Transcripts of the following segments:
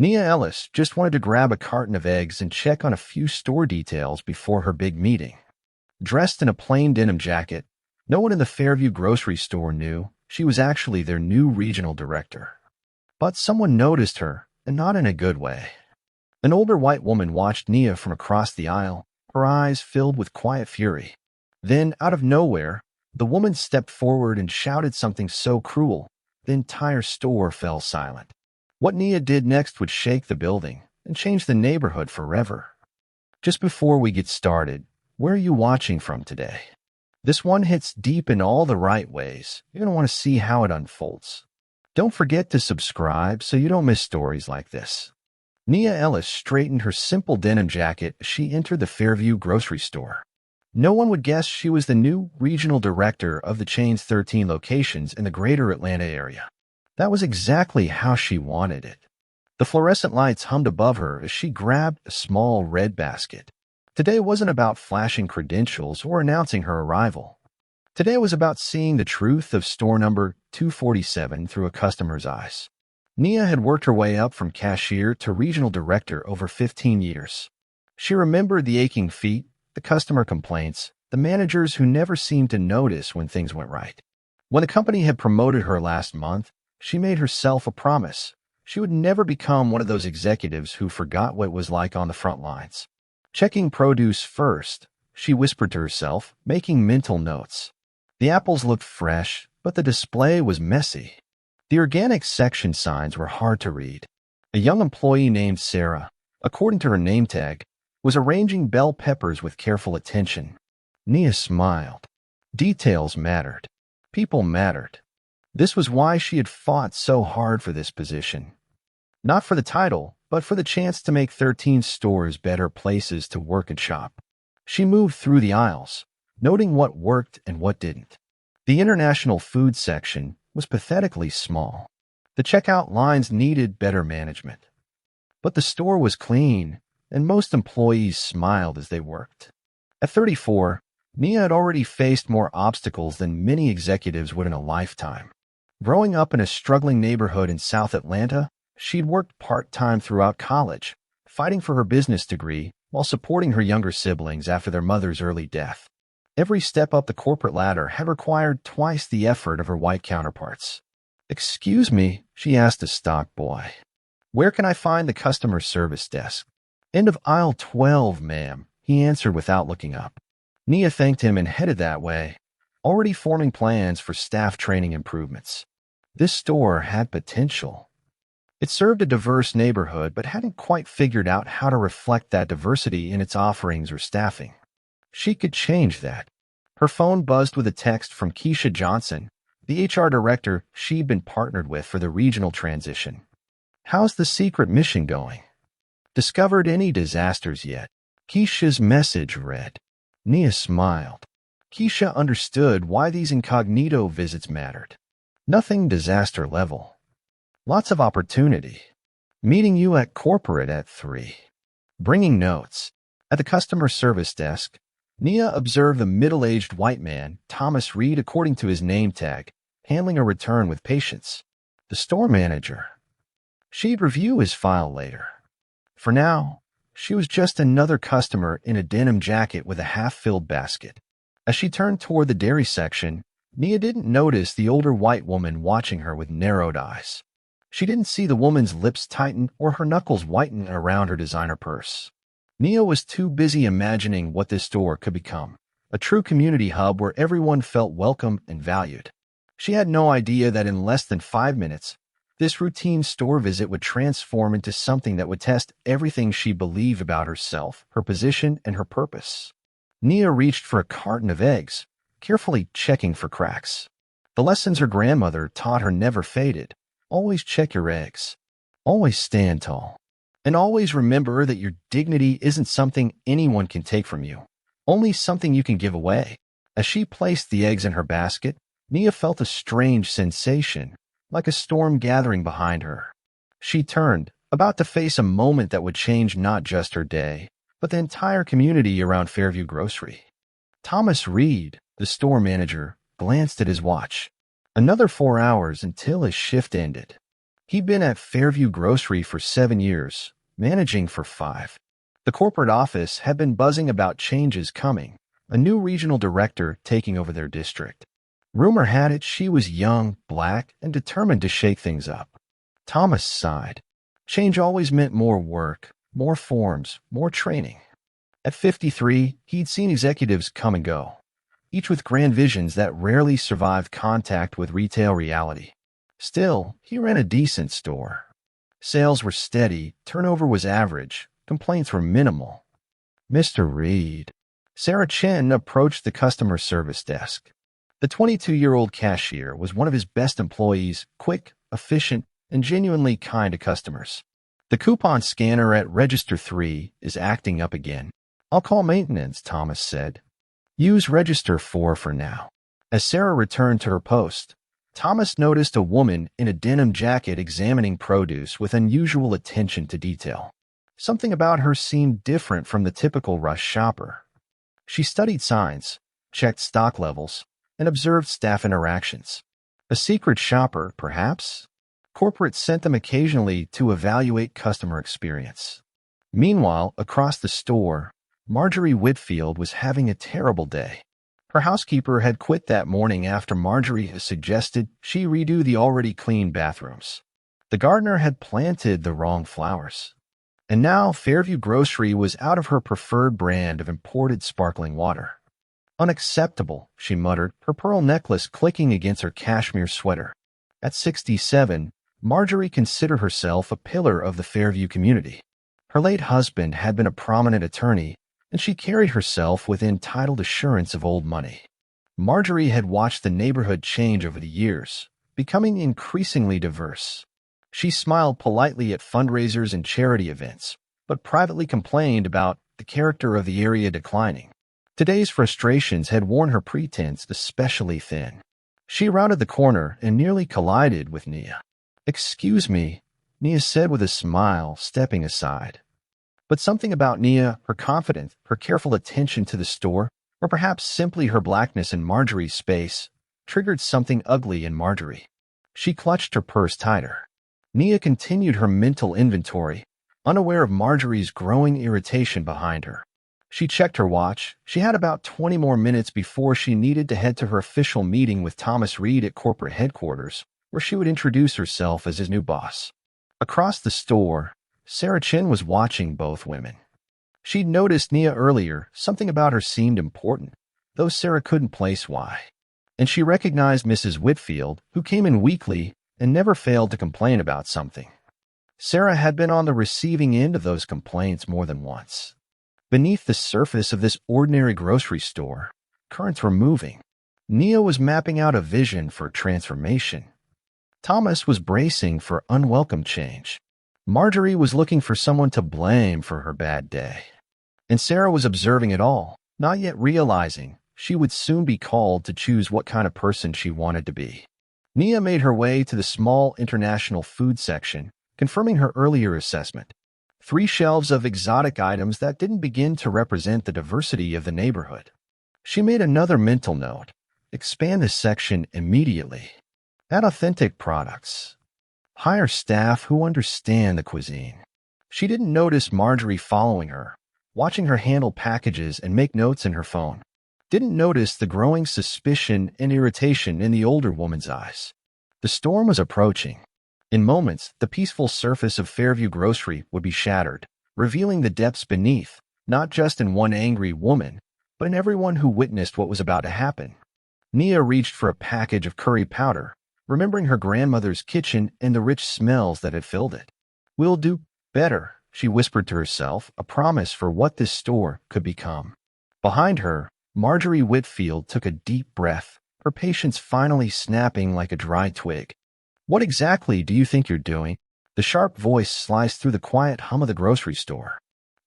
Nia Ellis just wanted to grab a carton of eggs and check on a few store details before her big meeting. Dressed in a plain denim jacket, no one in the Fairview Grocery store knew she was actually their new regional director. But someone noticed her, and not in a good way. An older white woman watched Nia from across the aisle, her eyes filled with quiet fury. Then, out of nowhere, the woman stepped forward and shouted something so cruel, the entire store fell silent. What Nia did next would shake the building and change the neighborhood forever. Just before we get started, where are you watching from today? This one hits deep in all the right ways. You're going to want to see how it unfolds. Don't forget to subscribe so you don't miss stories like this. Nia Ellis straightened her simple denim jacket as she entered the Fairview Grocery store. No one would guess she was the new regional director of the chain's 13 locations in the greater Atlanta area. That was exactly how she wanted it. The fluorescent lights hummed above her as she grabbed a small red basket. Today wasn't about flashing credentials or announcing her arrival. Today was about seeing the truth of store number 247 through a customer's eyes. Nia had worked her way up from cashier to regional director over 15 years. She remembered the aching feet, the customer complaints, the managers who never seemed to notice when things went right. When the company had promoted her last month, she made herself a promise. She would never become one of those executives who forgot what it was like on the front lines. Checking produce first, she whispered to herself, making mental notes. The apples looked fresh, but the display was messy. The organic section signs were hard to read. A young employee named Sarah, according to her name tag, was arranging bell peppers with careful attention. Nia smiled. Details mattered. People mattered. This was why she had fought so hard for this position. Not for the title, but for the chance to make 13 stores better places to work and shop. She moved through the aisles, noting what worked and what didn't. The international food section was pathetically small. The checkout lines needed better management. But the store was clean, and most employees smiled as they worked. At 34, Nia had already faced more obstacles than many executives would in a lifetime. Growing up in a struggling neighborhood in South Atlanta, she'd worked part-time throughout college, fighting for her business degree while supporting her younger siblings after their mother's early death. Every step up the corporate ladder had required twice the effort of her white counterparts. "Excuse me," she asked a stock boy. "Where can I find the customer service desk?" "End of aisle 12, ma'am," he answered without looking up. Nia thanked him and headed that way, already forming plans for staff training improvements. This store had potential. It served a diverse neighborhood but hadn't quite figured out how to reflect that diversity in its offerings or staffing. She could change that. Her phone buzzed with a text from Keisha Johnson, the HR director she'd been partnered with for the regional transition. "How's the secret mission going? Discovered any disasters yet?" Keisha's message read. Nia smiled. Keisha understood why these incognito visits mattered. Nothing disaster level. Lots of opportunity. Meeting you at corporate at 3. Bringing notes. At the customer service desk, Nia observed a middle-aged white man, Thomas Reed according to his name tag, handling a return with patience. The store manager. She'd review his file later. For now, she was just another customer in a denim jacket with a half-filled basket. As she turned toward the dairy section, Nia didn't notice the older white woman watching her with narrowed eyes. She didn't see the woman's lips tighten or her knuckles whiten around her designer purse. Nia was too busy imagining what this store could become, a true community hub where everyone felt welcome and valued. She had no idea that in less than 5 minutes, this routine store visit would transform into something that would test everything she believed about herself, her position, and her purpose. Nia reached for a carton of eggs, carefully checking for cracks. The lessons her grandmother taught her never faded. Always check your eggs. Always stand tall. And always remember that your dignity isn't something anyone can take from you, only something you can give away. As she placed the eggs in her basket, Nia felt a strange sensation, like a storm gathering behind her. She turned, about to face a moment that would change not just her day, but the entire community around Fairview Grocery. Thomas Reed, the store manager, glanced at his watch. Another 4 hours until his shift ended. He'd been at Fairview Grocery for 7 years, managing for 5. The corporate office had been buzzing about changes coming, a new regional director taking over their district. Rumor had it she was young, black, and determined to shake things up. Thomas sighed. Change always meant more work, more forms, more training. At 53, he'd seen executives come and go, each with grand visions that rarely survived contact with retail reality. Still, he ran a decent store. Sales were steady, turnover was average, complaints were minimal. Mr. Reed. Sarah Chen approached the customer service desk. The 22-year-old cashier was one of his best employees, quick, efficient, and genuinely kind to customers. The coupon scanner at Register 3 is acting up again. I'll call maintenance, Thomas said. Use Register 4 for now. As Sarah returned to her post, Thomas noticed a woman in a denim jacket examining produce with unusual attention to detail. Something about her seemed different from the typical rush shopper. She studied signs, checked stock levels, and observed staff interactions. A secret shopper, perhaps? Corporate sent them occasionally to evaluate customer experience. Meanwhile, across the store, Marjorie Whitfield was having a terrible day. Her housekeeper had quit that morning after Marjorie had suggested she redo the already clean bathrooms. The gardener had planted the wrong flowers. And now Fairview Grocery was out of her preferred brand of imported sparkling water. Unacceptable, she muttered, her pearl necklace clicking against her cashmere sweater. At 67, Marjorie considered herself a pillar of the Fairview community. Her late husband had been a prominent attorney, and she carried herself with entitled assurance of old money. Marjorie had watched the neighborhood change over the years, becoming increasingly diverse. She smiled politely at fundraisers and charity events, but privately complained about the character of the area declining. Today's frustrations had worn her pretense especially thin. She rounded the corner and nearly collided with Nia. Excuse me, Nia said with a smile, stepping aside. But something about Nia, her confidence, her careful attention to the store, or perhaps simply her blackness in Marjorie's space, triggered something ugly in Marjorie. She clutched her purse tighter. Nia continued her mental inventory, unaware of Marjorie's growing irritation behind her. She checked her watch. She had about 20 more minutes before she needed to head to her official meeting with Thomas Reed at corporate headquarters, where she would introduce herself as his new boss. Across the store, Sarah Chen was watching both women. She'd noticed Nia earlier. Something about her seemed important, though Sarah couldn't place why. And she recognized Mrs. Whitfield, who came in weekly and never failed to complain about something. Sarah had been on the receiving end of those complaints more than once. Beneath the surface of this ordinary grocery store, currents were moving. Nia was mapping out a vision for transformation. Thomas was bracing for unwelcome change. Marjorie was looking for someone to blame for her bad day. And Sarah was observing it all, not yet realizing she would soon be called to choose what kind of person she wanted to be. Nia made her way to the small international food section, confirming her earlier assessment. 3 shelves of exotic items that didn't begin to represent the diversity of the neighborhood. She made another mental note. Expand this section immediately. Add authentic products. Hire staff who understand the cuisine. She didn't notice Marjorie following her, watching her handle packages and make notes in her phone. Didn't notice the growing suspicion and irritation in the older woman's eyes. The storm was approaching. In moments, the peaceful surface of Fairview Grocery would be shattered, revealing the depths beneath, not just in one angry woman, but in everyone who witnessed what was about to happen. Nia reached for a package of curry powder, remembering her grandmother's kitchen and the rich smells that had filled it. We'll do better, she whispered to herself, a promise for what this store could become. Behind her, Marjorie Whitfield took a deep breath, her patience finally snapping like a dry twig. What exactly do you think you're doing? The sharp voice sliced through the quiet hum of the grocery store.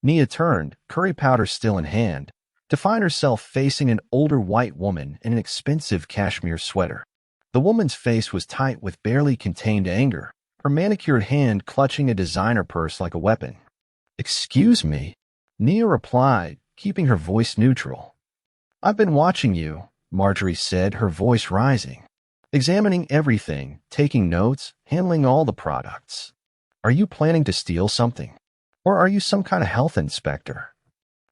Nia turned, curry powder still in hand, to find herself facing an older white woman in an expensive cashmere sweater. The woman's face was tight with barely contained anger, her manicured hand clutching a designer purse like a weapon. Excuse me, Nia replied, keeping her voice neutral. I've been watching you, Marjorie said, her voice rising. examining everything, taking notes, handling all the products. Are you planning to steal something? Or are you some kind of health inspector?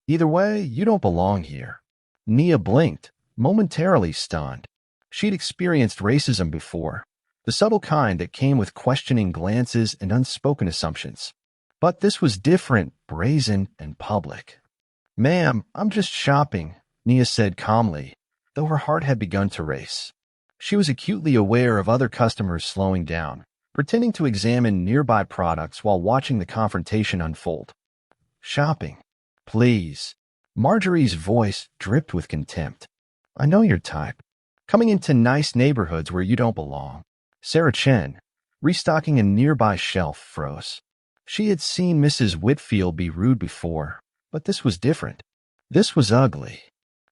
Either way, you don't belong here. Nia blinked, momentarily stunned. She'd experienced racism before, the subtle kind that came with questioning glances and unspoken assumptions. But this was different, brazen, and public. "Ma'am, I'm just shopping," Nia said calmly, though her heart had begun to race. She was acutely aware of other customers slowing down, pretending to examine nearby products while watching the confrontation unfold. "Shopping. Please." Marjorie's voice dripped with contempt. "I know your type. Coming into nice neighborhoods where you don't belong." Sarah Chen, restocking a nearby shelf, froze. She had seen Mrs. Whitfield be rude before, but this was different. This was ugly.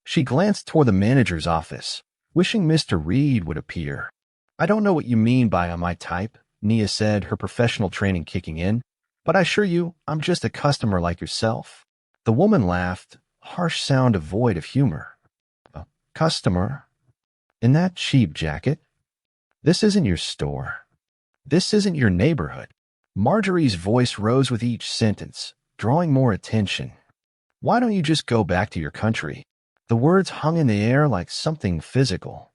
She glanced toward the manager's office, wishing Mr. Reed would appear. "I don't know what you mean by my type," Nia said, her professional training kicking in, "but I assure you, I'm just a customer like yourself." The woman laughed, a harsh sound devoid of humor. "A customer? In that cheap jacket? This isn't your store. This isn't your neighborhood." Marjorie's voice rose with each sentence, drawing more attention. "Why don't you just go back to your country?" The words hung in the air like something physical.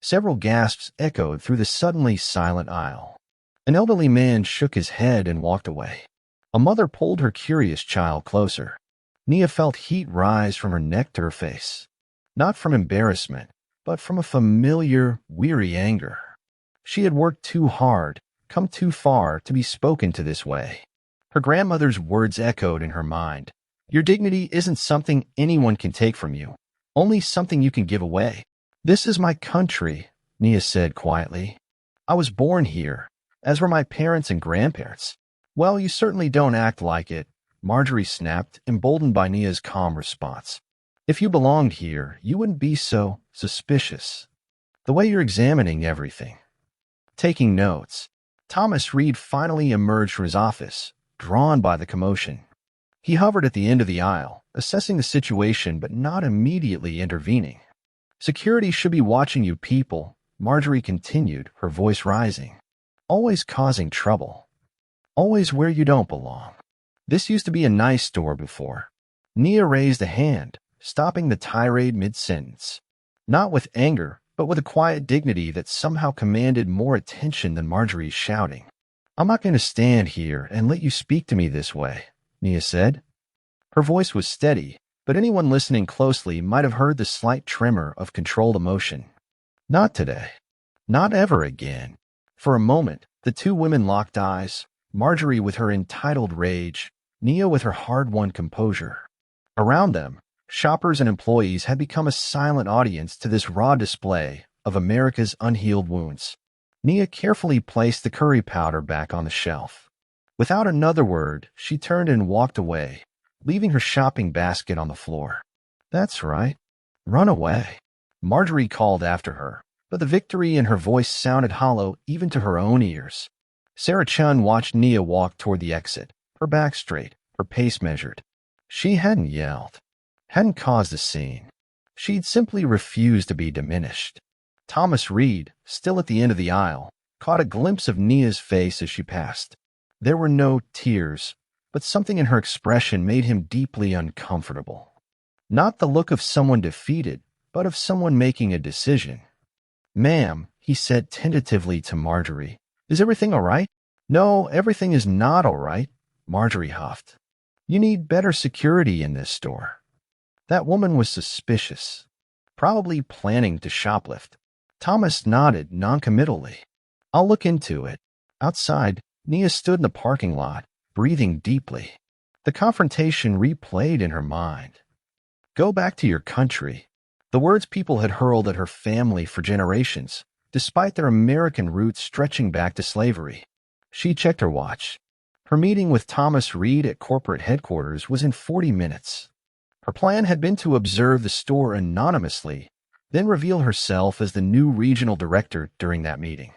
Several gasps echoed through the suddenly silent aisle. An elderly man shook his head and walked away. A mother pulled her curious child closer. Nia felt heat rise from her neck to her face. Not from embarrassment, but from a familiar, weary anger. She had worked too hard, come too far to be spoken to this way. Her grandmother's words echoed in her mind. "Your dignity isn't something anyone can take from you, only something you can give away." "This is my country," Nia said quietly. "I was born here, as were my parents and grandparents." "Well, you certainly don't act like it," Marjorie snapped, emboldened by Nia's calm response. "If you belonged here, you wouldn't be so suspicious. The way you're examining everything, taking notes." Thomas Reed finally emerged from his office, drawn by the commotion. He hovered at the end of the aisle, assessing the situation but not immediately intervening. "Security should be watching you people," Marjorie continued, her voice rising. "Always causing trouble. Always where you don't belong. This used to be a nice store before." Nia raised a hand, stopping the tirade mid-sentence. Not with anger, but with a quiet dignity that somehow commanded more attention than Marjorie's shouting. "I'm not going to stand here and let you speak to me this way," Nia said. Her voice was steady, but anyone listening closely might have heard the slight tremor of controlled emotion. "Not today. Not ever again." For a moment, the two women locked eyes, Marjorie with her entitled rage, Nia with her hard-won composure. Around them, shoppers and employees had become a silent audience to this raw display of America's unhealed wounds. Nia carefully placed the curry powder back on the shelf. Without another word, she turned and walked away, leaving her shopping basket on the floor. "That's right. Run away," Marjorie called after her, but the victory in her voice sounded hollow even to her own ears. Sarah Chun watched Nia walk toward the exit, her back straight, her pace measured. She hadn't yelled, hadn't caused a scene. She'd simply refused to be diminished. Thomas Reed, still at the end of the aisle, caught a glimpse of Nia's face as she passed. There were no tears, but something in her expression made him deeply uncomfortable. Not the look of someone defeated, but of someone making a decision. "Ma'am," he said tentatively to Marjorie, "is everything all right?" "No, everything is not all right," Marjorie huffed. "You need better security in this store." That woman was suspicious, probably planning to shoplift. Thomas nodded noncommittally. "I'll look into it." Outside, Nia stood in the parking lot, breathing deeply. The confrontation replayed in her mind. Go back to your country. The words people had hurled at her family for generations, despite their American roots stretching back to slavery. She checked her watch. Her meeting with Thomas Reed at corporate headquarters was in 40 minutes. Her plan had been to observe the store anonymously, then reveal herself as the new regional director during that meeting.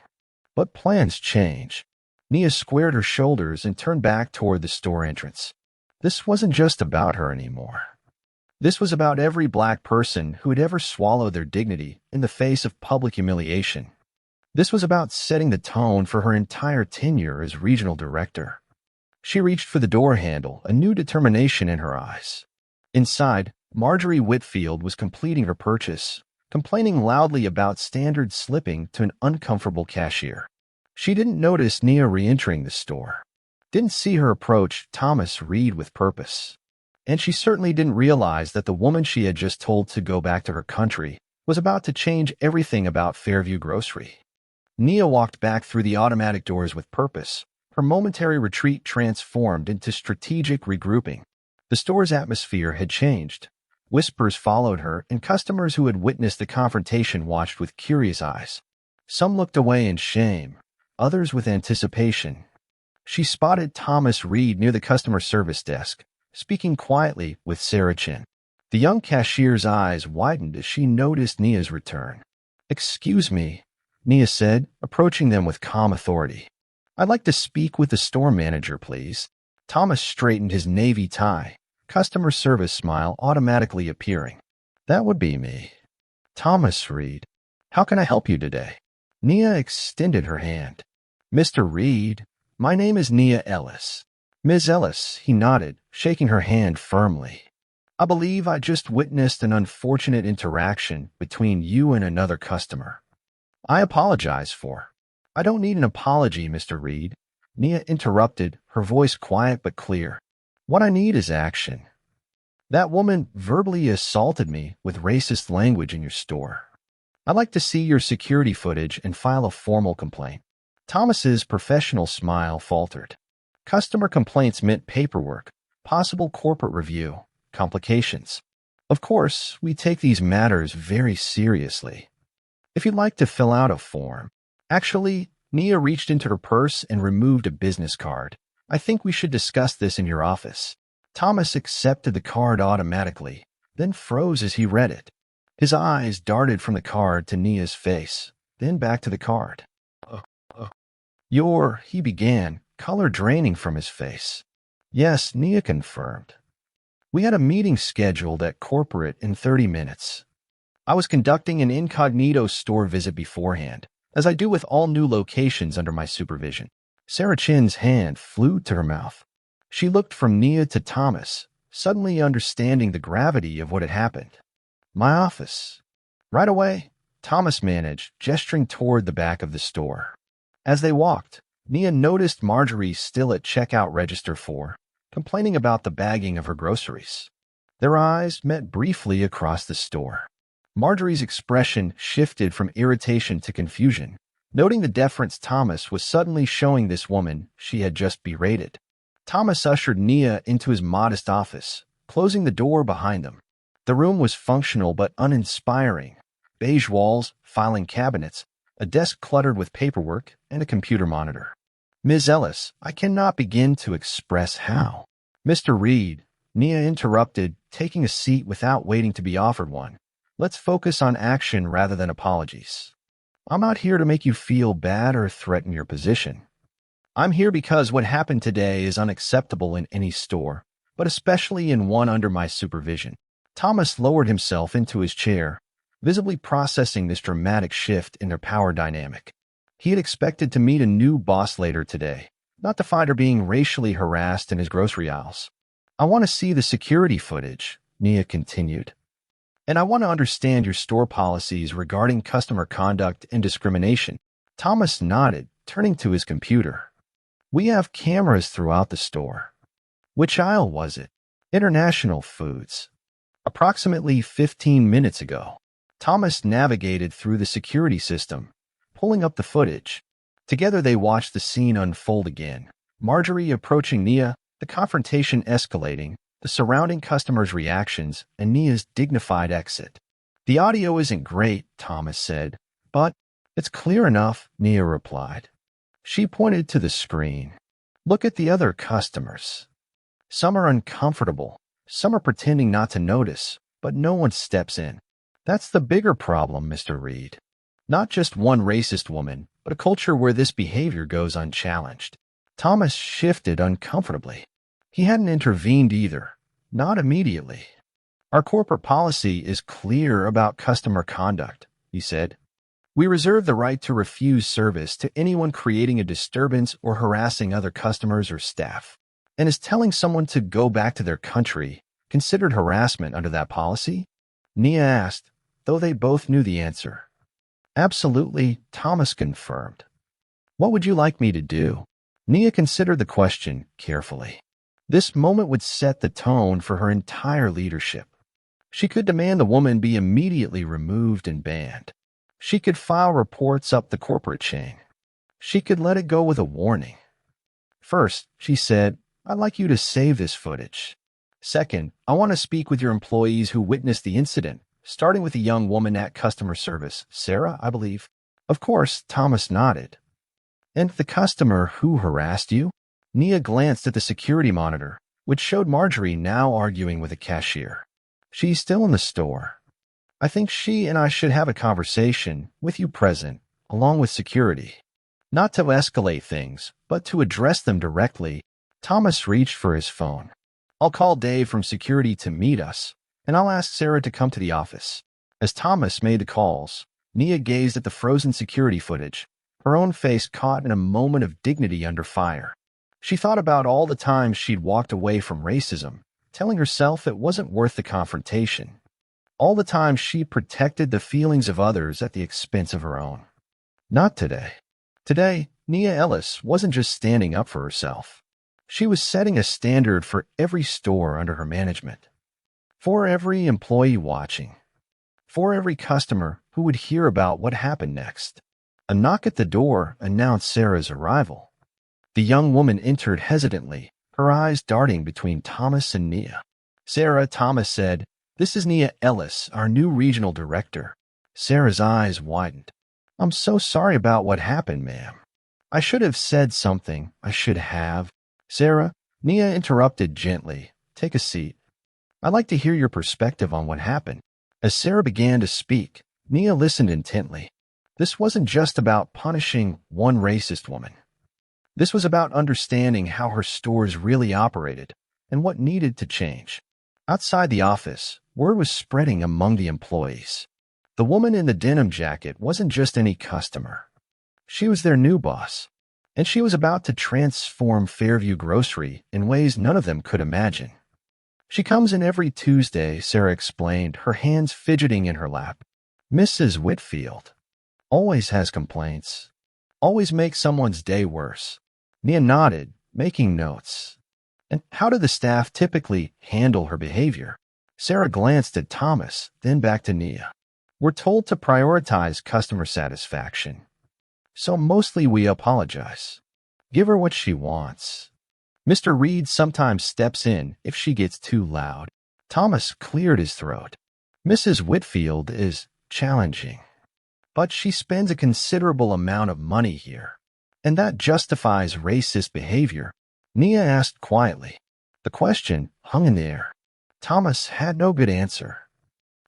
But plans change. Nia squared her shoulders and turned back toward the store entrance. This wasn't just about her anymore. This was about every black person who had ever swallowed their dignity in the face of public humiliation. This was about setting the tone for her entire tenure as regional director. She reached for the door handle, a new determination in her eyes. Inside, Marjorie Whitfield was completing her purchase, complaining loudly about standard slipping to an uncomfortable cashier. She didn't notice Nia re-entering the store, didn't see her approach Thomas Reed with purpose. And she certainly didn't realize that the woman she had just told to go back to her country was about to change everything about Fairview Grocery. Nia walked back through the automatic doors with purpose, her momentary retreat transformed into strategic regrouping. The store's atmosphere had changed. Whispers followed her, and customers who had witnessed the confrontation watched with curious eyes. Some looked away in shame, others with anticipation. She spotted Thomas Reed near the customer service desk, speaking quietly with Sarah Chin. The young cashier's eyes widened as she noticed Nia's return. "Excuse me," Nia said, approaching them with calm authority. "I'd like to speak with the store manager, please." Thomas straightened his navy tie, customer service smile automatically appearing. "That would be me. Thomas Reed. How can I help you today?" Nia extended her hand. "Mr. Reed, my name is Nia Ellis." "Ms. Ellis," he nodded, shaking her hand firmly. "I believe I just witnessed an unfortunate interaction between you and another customer. I apologize for." "I don't need an apology, Mr. Reed," Nia interrupted, her voice quiet but clear. "What I need is action. That woman verbally assaulted me with racist language in your store. I'd like to see your security footage and file a formal complaint." Thomas's professional smile faltered. Customer complaints meant paperwork, possible corporate review, complications. "Of course, we take these matters very seriously. If you'd like to fill out a form." Actually, Nia reached into her purse and removed a business card. "I think we should discuss this in your office." Thomas accepted the card automatically, then froze as he read it. His eyes darted from the card to Nia's face, then back to the card. He began, color draining from his face. "Yes," Nia confirmed. "We had a meeting scheduled at corporate in 30 minutes. I was conducting an incognito store visit beforehand, as I do with all new locations under my supervision." Sarah Chin's hand flew to her mouth. She looked from Nia to Thomas, suddenly understanding the gravity of what had happened. "My office." "Right away," Thomas managed, gesturing toward the back of the store. As they walked, Nia noticed Marjorie still at checkout register 4, complaining about the bagging of her groceries. Their eyes met briefly across the store. Marjorie's expression shifted from irritation to confusion, noting the deference Thomas was suddenly showing this woman she had just berated. Thomas ushered Nia into his modest office, closing the door behind them. The room was functional but uninspiring. Beige walls, filing cabinets, a desk cluttered with paperwork, and a computer monitor. "Ms. Ellis, I cannot begin to express how." "Mr. Reed," Nia interrupted, taking a seat without waiting to be offered one. "Let's focus on action rather than apologies. I'm not here to make you feel bad or threaten your position. I'm here because what happened today is unacceptable in any store, but especially in one under my supervision." Thomas lowered himself into his chair, visibly processing this dramatic shift in their power dynamic. He had expected to meet a new boss later today, not to find her being racially harassed in his grocery aisles. "I want to see the security footage," Nia continued. "And I want to understand your store policies regarding customer conduct and discrimination." Thomas nodded, turning to his computer. "We have cameras throughout the store." "Which aisle was it?" "International Foods." "Approximately 15 minutes ago." Thomas navigated through the security system, pulling up the footage. Together they watched the scene unfold again. Marjorie approaching Nia, the confrontation escalating, the surrounding customers' reactions, and Nia's dignified exit. "The audio isn't great," Thomas said, "but it's clear enough," Nia replied. She pointed to the screen. "Look at the other customers. Some are uncomfortable, some are pretending not to notice, but no one steps in. That's the bigger problem, Mr. Reed. Not just one racist woman, but a culture where this behavior goes unchallenged." Thomas shifted uncomfortably. He hadn't intervened either, not immediately. "Our corporate policy is clear about customer conduct," he said. We reserve the right to refuse service to anyone creating a disturbance or harassing other customers or staff. And is telling someone to go back to their country considered harassment under that policy? Nia asked, though they both knew the answer. Absolutely, Thomas confirmed. What would you like me to do? Nia considered the question carefully. This moment would set the tone for her entire leadership. She could demand the woman be immediately removed and banned. She could file reports up the corporate chain. She could let it go with a warning. First, she said, I'd like you to save this footage. Second, I want to speak with your employees who witnessed the incident, starting with a young woman at customer service, Sarah, I believe. Of course, Thomas nodded. And the customer who harassed you? Nia glanced at the security monitor, which showed Marjorie now arguing with a cashier. She's still in the store. I think she and I should have a conversation, with you present, along with security. Not to escalate things, but to address them directly. Thomas reached for his phone. I'll call Dave from security to meet us, and I'll ask Sarah to come to the office. As Thomas made the calls, Nia gazed at the frozen security footage, her own face caught in a moment of dignity under fire. She thought about all the times she'd walked away from racism, telling herself it wasn't worth the confrontation. All the time she protected the feelings of others at the expense of her own. Not today. Today, Nia Ellis wasn't just standing up for herself. She was setting a standard for every store under her management. For every employee watching. For every customer who would hear about what happened next. A knock at the door announced Sarah's arrival. The young woman entered hesitantly, her eyes darting between Thomas and Nia. Sarah, Thomas said, This is Nia Ellis, our new regional director. Sarah's eyes widened. I'm so sorry about what happened, ma'am. I should have said something. I should have. Sarah, Nia interrupted gently. Take a seat. I'd like to hear your perspective on what happened. As Sarah began to speak, Nia listened intently. This wasn't just about punishing one racist woman. This was about understanding how her stores really operated and what needed to change. Outside the office, word was spreading among the employees. The woman in the denim jacket wasn't just any customer. She was their new boss, and she was about to transform Fairview Grocery in ways none of them could imagine. She comes in every Tuesday, Sarah explained, her hands fidgeting in her lap. Mrs. Whitfield always has complaints, always makes someone's day worse. Nia nodded, making notes. And how do the staff typically handle her behavior? Sarah glanced at Thomas, then back to Nia. We're told to prioritize customer satisfaction. So mostly we apologize. Give her what she wants. Mr. Reed sometimes steps in if she gets too loud. Thomas cleared his throat. Mrs. Whitfield is challenging, but she spends a considerable amount of money here, and that justifies racist behavior. Nia asked quietly. The question hung in the air. Thomas had no good answer.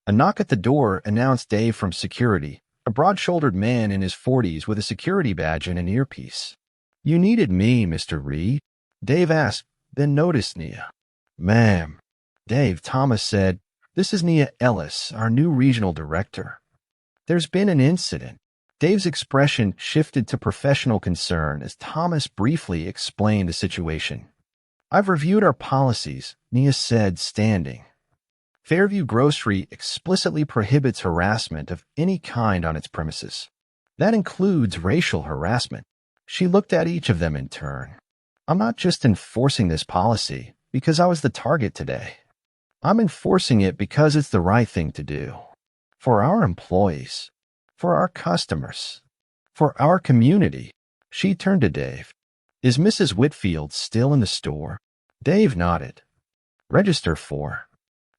A knock at the door announced Dave from security, a broad-shouldered man in his 40s with a security badge and an earpiece. You needed me, Mr. Reed? Dave asked, then noticed Nia. Ma'am. Dave, Thomas said, This is Nia Ellis, our new regional director. There's been an incident. Dave's expression shifted to professional concern as Thomas briefly explained the situation. I've reviewed our policies, Nia said, standing. Fairview Grocery explicitly prohibits harassment of any kind on its premises. That includes racial harassment. She looked at each of them in turn. I'm not just enforcing this policy because I was the target today. I'm enforcing it because it's the right thing to do. For our employees, for our customers, for our community. She turned to Dave. Is Mrs. Whitfield still in the store? Dave nodded. Register for.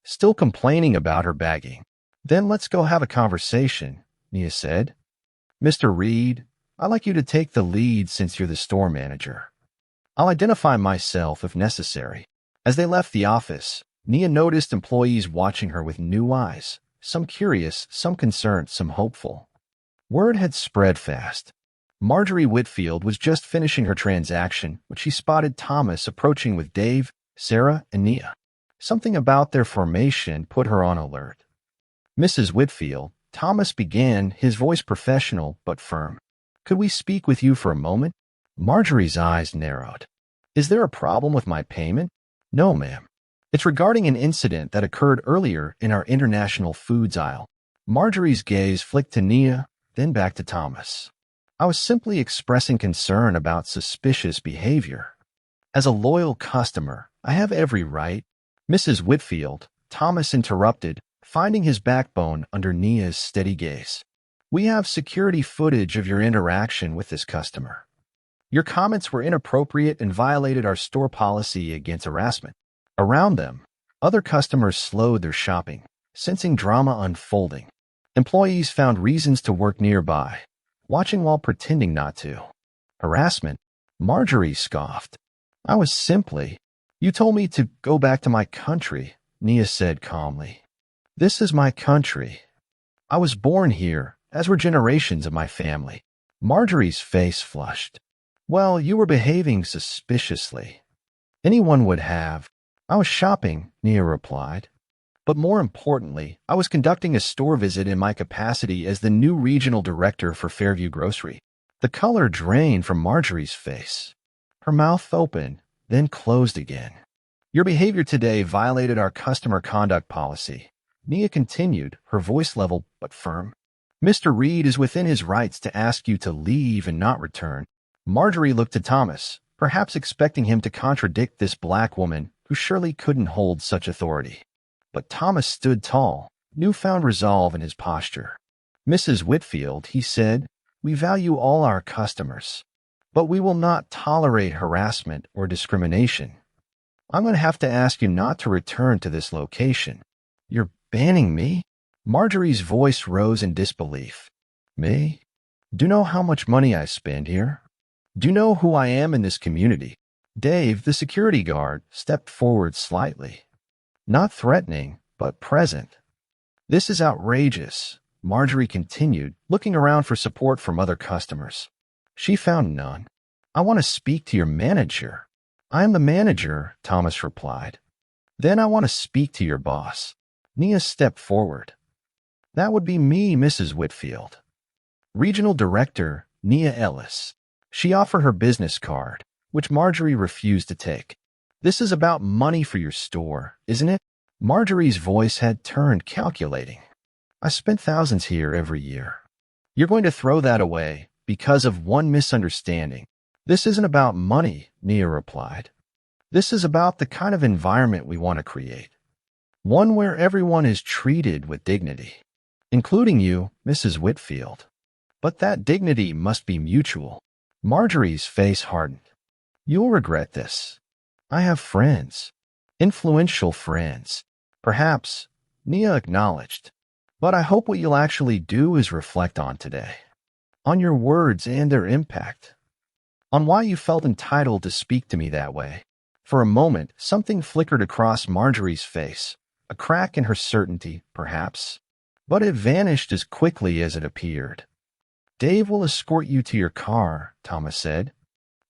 Still complaining about her bagging. Then let's go have a conversation, Nia said. Mr. Reed, I'd like you to take the lead since you're the store manager. I'll identify myself if necessary. As they left the office, Nia noticed employees watching her with new eyes, some curious, some concerned, some hopeful. Word had spread fast. Marjorie Whitfield was just finishing her transaction when she spotted Thomas approaching with Dave, Sarah, and Nia. Something about their formation put her on alert. Mrs. Whitfield, Thomas began, his voice professional but firm. Could we speak with you for a moment? Marjorie's eyes narrowed. Is there a problem with my payment? No, ma'am. It's regarding an incident that occurred earlier in our international foods aisle. Marjorie's gaze flicked to Nia, then back to Thomas. I was simply expressing concern about suspicious behavior. As a loyal customer, I have every right. Mrs. Whitfield, Thomas interrupted, finding his backbone under Nia's steady gaze. We have security footage of your interaction with this customer. Your comments were inappropriate and violated our store policy against harassment. Around them, other customers slowed their shopping, sensing drama unfolding. Employees found reasons to work nearby, watching while pretending not to. Harassment? Marjorie scoffed. I was simply... You told me to go back to my country, Nia said calmly. This is my country. I was born here, as were generations of my family. Marjorie's face flushed. Well, you were behaving suspiciously. Anyone would have. I was shopping, Nia replied. But more importantly, I was conducting a store visit in my capacity as the new regional director for Fairview Grocery. The color drained from Marjorie's face. Her mouth opened, then closed again. Your behavior today violated our customer conduct policy. Nia continued, her voice level but firm. Mr. Reed is within his rights to ask you to leave and not return. Marjorie looked to Thomas, perhaps expecting him to contradict this black woman who surely couldn't hold such authority. But Thomas stood tall, newfound resolve in his posture. Mrs. Whitfield, he said, we value all our customers, but we will not tolerate harassment or discrimination. I'm going to have to ask you not to return to this location. You're banning me? Marjorie's voice rose in disbelief. Me? Do you know how much money I spend here? Do you know who I am in this community? Dave, the security guard, stepped forward slightly. Not threatening, but present. This is outrageous, Marjorie continued, looking around for support from other customers. She found none. I want to speak to your manager. I am the manager, Thomas replied. Then I want to speak to your boss. Nia stepped forward. That would be me, Mrs. Whitfield. Regional Director, Nia Ellis. She offered her business card, which Marjorie refused to take. This is about money for your store, isn't it? Marjorie's voice had turned calculating. I spent thousands here every year. You're going to throw that away because of one misunderstanding. This isn't about money, Nia replied. This is about the kind of environment we want to create. One where everyone is treated with dignity, including you, Mrs. Whitfield. But that dignity must be mutual. Marjorie's face hardened. You'll regret this. I have friends, influential friends. Perhaps, Nia acknowledged. But I hope what you'll actually do is reflect on today. On your words and their impact. On why you felt entitled to speak to me that way. For a moment, something flickered across Marjorie's face. A crack in her certainty, perhaps. But it vanished as quickly as it appeared. Dave will escort you to your car, Thomas said.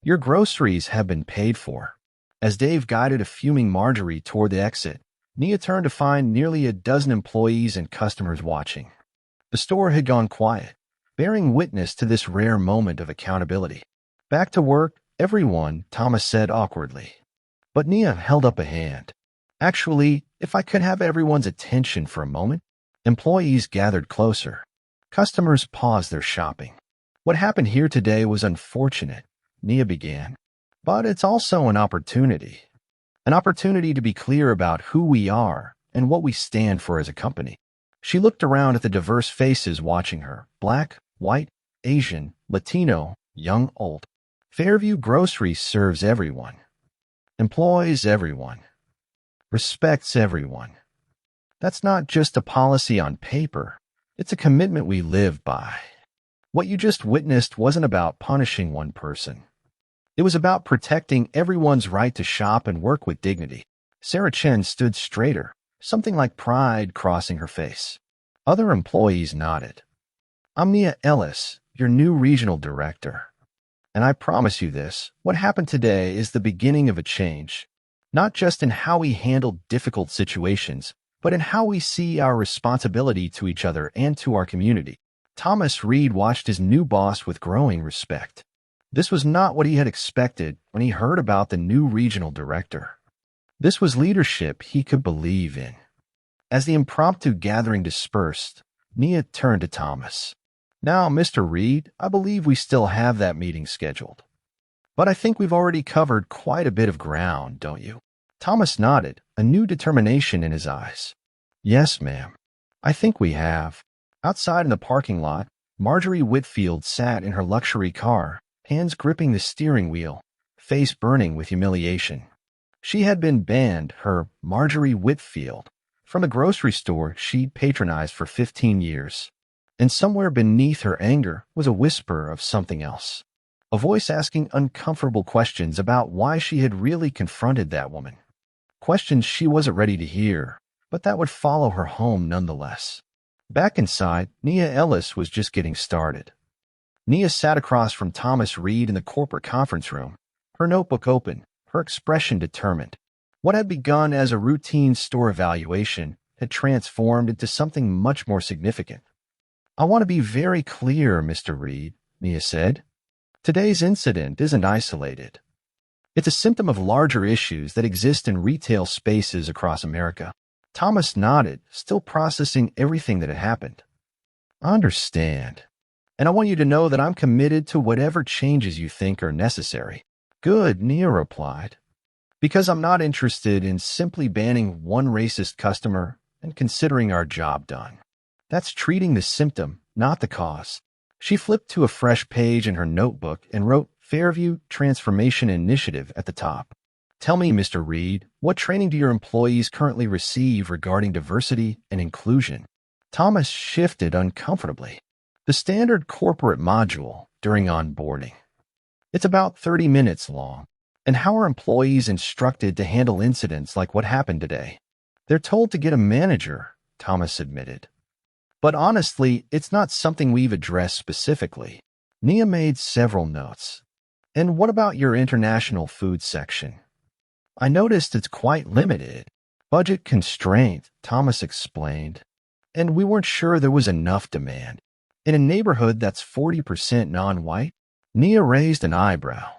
Your groceries have been paid for. As Dave guided a fuming Marjorie toward the exit, Nia turned to find nearly a dozen employees and customers watching. The store had gone quiet, bearing witness to this rare moment of accountability. Back to work, everyone, Thomas said awkwardly. But Nia held up a hand. Actually, if I could have everyone's attention for a moment. Employees gathered closer. Customers paused their shopping. What happened here today was unfortunate, Nia began. But it's also an opportunity. An opportunity to be clear about who we are and what we stand for as a company. She looked around at the diverse faces watching her. Black, white, Asian, Latino, young, old. Fairview Grocery serves everyone. Employs everyone. Respects everyone. That's not just a policy on paper. It's a commitment we live by. What you just witnessed wasn't about punishing one person. It was about protecting everyone's right to shop and work with dignity. Sarah Chen stood straighter, something like pride crossing her face. Other employees nodded. I'm Nia Ellis, your new regional director. And I promise you this, what happened today is the beginning of a change. Not just in how we handle difficult situations, but in how we see our responsibility to each other and to our community. Thomas Reed watched his new boss with growing respect. This was not what he had expected when he heard about the new regional director. This was leadership he could believe in. As the impromptu gathering dispersed, Nia turned to Thomas. "Now, Mr. Reed, I believe we still have that meeting scheduled. But I think we've already covered quite a bit of ground, don't you?" Thomas nodded, a new determination in his eyes. "Yes, ma'am. I think we have." Outside in the parking lot, Marjorie Whitfield sat in her luxury car, hands gripping the steering wheel, face burning with humiliation. She had been banned, her Marjorie Whitfield, from the grocery store she'd patronized for 15 years. And somewhere beneath her anger was a whisper of something else. A voice asking uncomfortable questions about why she had really confronted that woman. Questions she wasn't ready to hear, but that would follow her home nonetheless. Back inside, Nia Ellis was just getting started. Nia sat across from Thomas Reed in the corporate conference room, her notebook open, her expression determined. What had begun as a routine store evaluation had transformed into something much more significant. "I want to be very clear, Mr. Reed," Nia said. "Today's incident isn't isolated. It's a symptom of larger issues that exist in retail spaces across America." Thomas nodded, still processing everything that had happened. "I understand. And I want you to know that I'm committed to whatever changes you think are necessary." "Good," Nia replied. "Because I'm not interested in simply banning one racist customer and considering our job done. That's treating the symptom, not the cause." She flipped to a fresh page in her notebook and wrote Fairview Transformation Initiative at the top. "Tell me, Mr. Reed, what training do your employees currently receive regarding diversity and inclusion?" Thomas shifted uncomfortably. "The standard corporate module during onboarding. It's about 30 minutes long. And how are employees instructed to handle incidents like what happened today?" "They're told to get a manager," Thomas admitted. "But honestly, it's not something we've addressed specifically." Nia made several notes. "And what about your international food section?" "I noticed it's quite limited." "Budget constraint," Thomas explained. "And we weren't sure there was enough demand. In a neighborhood that's 40% non-white?" Nia raised an eyebrow.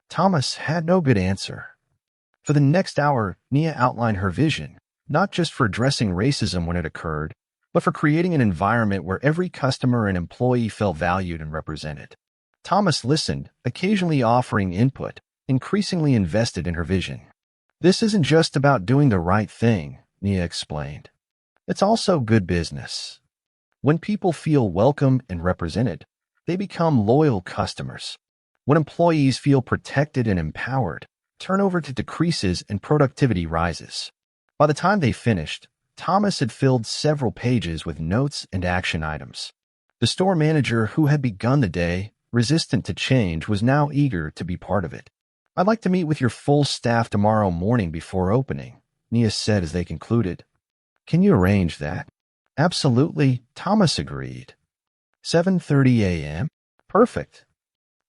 Thomas had no good answer. For the next hour, Nia outlined her vision, not just for addressing racism when it occurred, but for creating an environment where every customer and employee felt valued and represented. Thomas listened, occasionally offering input, increasingly invested in her vision. "This isn't just about doing the right thing," Nia explained. "It's also good business. When people feel welcome and represented, they become loyal customers. When employees feel protected and empowered, turnover decreases and productivity rises." By the time they finished, Thomas had filled several pages with notes and action items. The store manager who had begun the day, resistant to change, was now eager to be part of it. "I'd like to meet with your full staff tomorrow morning before opening," Nia said as they concluded. "Can you arrange that?" "Absolutely," Thomas agreed. 7:30 a.m.? Perfect.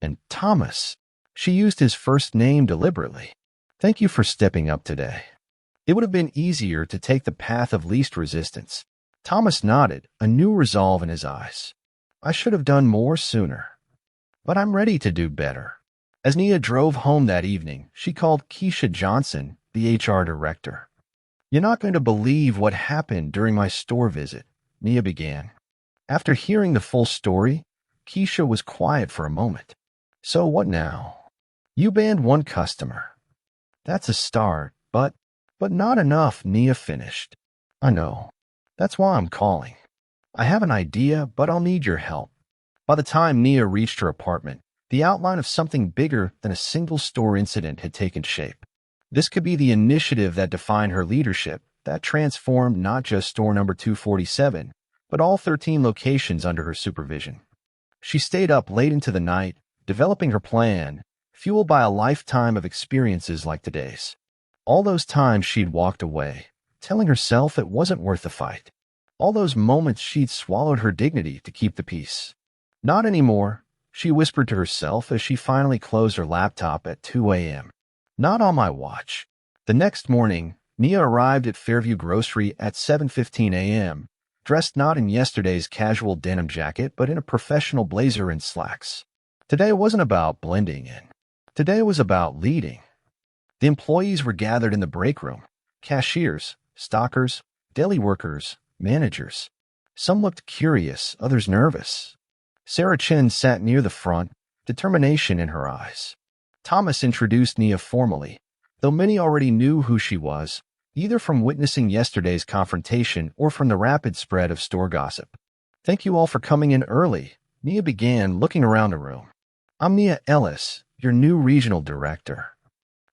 And Thomas, she used his first name deliberately. "Thank you for stepping up today. It would have been easier to take the path of least resistance." Thomas nodded, a new resolve in his eyes. "I should have done more sooner. But I'm ready to do better." As Nia drove home that evening, she called Keisha Johnson, the HR director. "You're not going to believe what happened during my store visit," Nia began. After hearing the full story, Keisha was quiet for a moment. "So what now?" "You banned one customer. That's a start, but not enough," Nia finished. "I know. That's why I'm calling. I have an idea, but I'll need your help." By the time Nia reached her apartment, the outline of something bigger than a single store incident had taken shape. This could be the initiative that defined her leadership, that transformed not just store number 247, but all 13 locations under her supervision. She stayed up late into the night, developing her plan, fueled by a lifetime of experiences like today's. All those times she'd walked away, telling herself it wasn't worth the fight. All those moments she'd swallowed her dignity to keep the peace. "Not anymore," she whispered to herself as she finally closed her laptop at 2 a.m. "Not on my watch." The next morning, Nia arrived at Fairview Grocery at 7:15 a.m., dressed not in yesterday's casual denim jacket, but in a professional blazer and slacks. Today wasn't about blending in. Today was about leading. The employees were gathered in the break room: cashiers, stockers, deli workers, managers. Some looked curious, others nervous. Sarah Chen sat near the front, determination in her eyes. Thomas introduced Nia formally, though many already knew who she was, either from witnessing yesterday's confrontation or from the rapid spread of store gossip. "Thank you all for coming in early," Nia began, looking around the room. "I'm Nia Ellis, your new regional director.